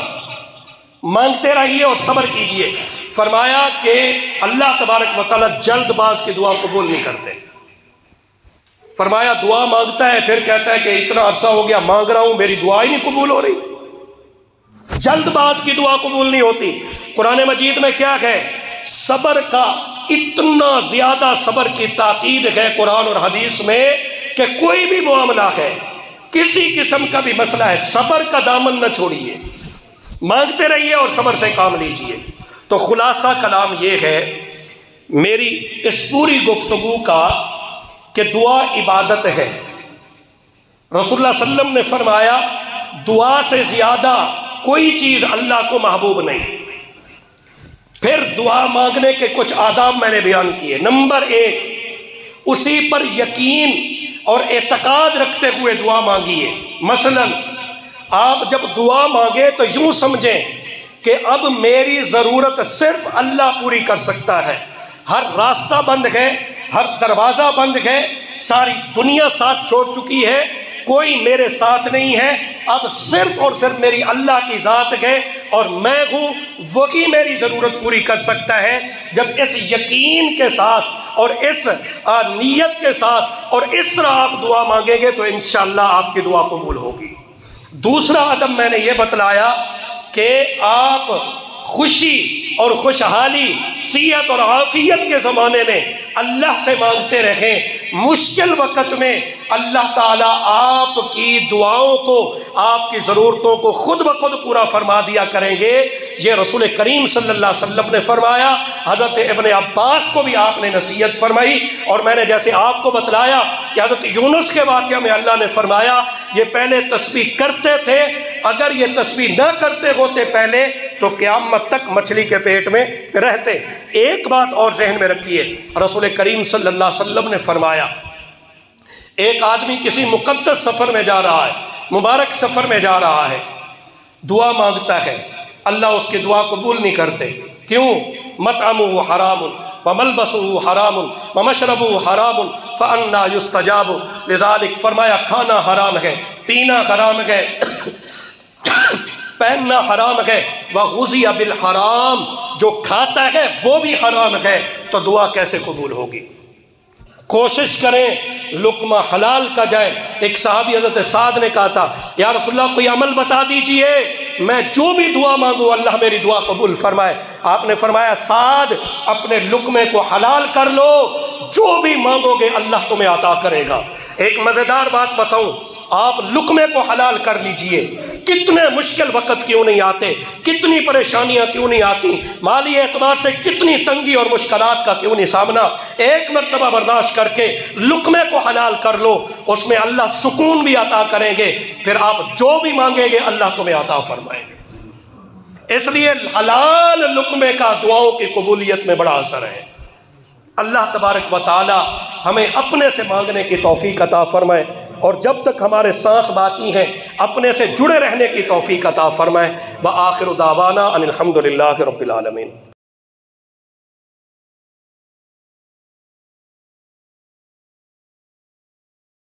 مانگتے رہیے اور صبر کیجئے۔ فرمایا کہ اللہ تبارک و تعالی جلد باز کی دعا قبول نہیں کرتے۔ فرمایا دعا مانگتا ہے پھر کہتا ہے کہ اتنا عرصہ ہو گیا مانگ رہا ہوں میری دعا ہی نہیں قبول ہو رہی۔ جلد باز کی دعا قبول نہیں ہوتی۔ قرآن مجید میں کیا ہے؟ صبر کا اتنا زیادہ صبر کی تاکید ہے قرآن اور حدیث میں کہ کوئی بھی معاملہ ہے، کسی قسم کا بھی مسئلہ ہے، صبر کا دامن نہ چھوڑیے، مانگتے رہیے اور صبر سے کام لیجئے۔ تو خلاصہ کلام یہ ہے میری اس پوری گفتگو کا کہ دعا عبادت ہے۔ رسول اللہ صلی اللہ علیہ وسلم نے فرمایا دعا سے زیادہ کوئی چیز اللہ کو محبوب نہیں۔ پھر دعا مانگنے کے کچھ آداب میں نے بیان کیے۔ نمبر 1، اسی پر یقین اور اعتقاد رکھتے ہوئے دعا مانگیے۔ مثلا آپ جب دعا مانگے تو یوں سمجھیں کہ اب میری ضرورت صرف اللہ پوری کر سکتا ہے، ہر راستہ بند ہے، ہر دروازہ بند ہے، ساری دنیا ساتھ چھوڑ چکی ہے، کوئی میرے ساتھ نہیں ہے، اب صرف اور صرف میری اللہ کی ذات ہے اور میں ہوں، وہی میری ضرورت پوری کر سکتا ہے۔ جب اس یقین کے ساتھ اور اس نیت کے ساتھ اور اس طرح آپ دعا مانگیں گے تو انشاءاللہ آپ کی دعا قبول ہوگی۔ دوسرا ادب میں نے یہ بتلایا کہ آپ خوشی اور خوشحالی، صحت اور عافیت کے زمانے میں اللہ سے مانگتے رہیں، مشکل وقت میں اللہ تعالیٰ آپ کی دعاؤں کو، آپ کی ضرورتوں کو خود بخود پورا فرما دیا کریں گے۔ یہ رسول کریم صلی اللہ علیہ وسلم نے فرمایا، حضرت ابن عباس کو بھی آپ نے نصیحت فرمائی، اور میں نے جیسے آپ کو بتلایا کہ حضرت یونس کے واقعہ میں اللہ نے فرمایا یہ پہلے تسبیح کرتے تھے، اگر یہ تسبیح نہ کرتے ہوتے پہلے تو قیامت تک مچھلی کے پیٹ میں رہتے۔ ایک بات اور ذہن میں رکھیے، رسول کریم صلی اللہ علیہ وسلم نے فرمایا ایک آدمی کسی مقدس سفر میں جا رہا ہے، مبارک سفر میں جا رہا ہے، دعا مانگتا ہے، اللہ اس کی دعا قبول نہیں کرتے. کیوں؟ مطعمہ حرام وملبسہ حرام ومشربہ حرام فأنا یستجاب. لذالک فرمایا کھانا حرام ہے، پینا حرام ہے، پہننا حرام ہے. وغذی بالحرام، جو کھاتا ہے وہ بھی حرام ہے، تو دعا کیسے قبول ہوگی؟ کوشش کریں لقمہ حلال کا جائے. ایک صحابی حضرت سعد نے کہا تھا یا رسول اللہ کوئی عمل بتا دیجئے، میں جو بھی دعا مانگوں اللہ میری دعا قبول فرمائے. آپ نے فرمایا سعد اپنے لقمے کو حلال کر لو، جو بھی مانگو گے اللہ تمہیں عطا کرے گا. ایک مزیدار بات بتاؤں، آپ لقمے کو حلال کر لیجئے، کتنے مشکل وقت کیوں نہیں آتے، کتنی پریشانیاں کیوں نہیں آتی، مالی اعتبار سے کتنی تنگی اور مشکلات کا کیوں نہیں سامنا، ایک مرتبہ برداشت کر کے لقمے کو حلال کر لو، اس میں اللہ سکون بھی عطا کریں گے، پھر آپ جو بھی مانگیں گے اللہ تمہیں عطا فرمائیں گے. اس لیے حلال لقمے کا دعاؤں کی قبولیت میں بڑا اثر ہے. اللہ تبارک و تعالی ہمیں اپنے سے مانگنے کی توفیق عطا فرمائے، اور جب تک ہمارے سانس باقی ہیں اپنے سے جڑے رہنے کی توفیق عطا فرمائے. وآخر دعوانا ان الحمد للہ رب العالمین.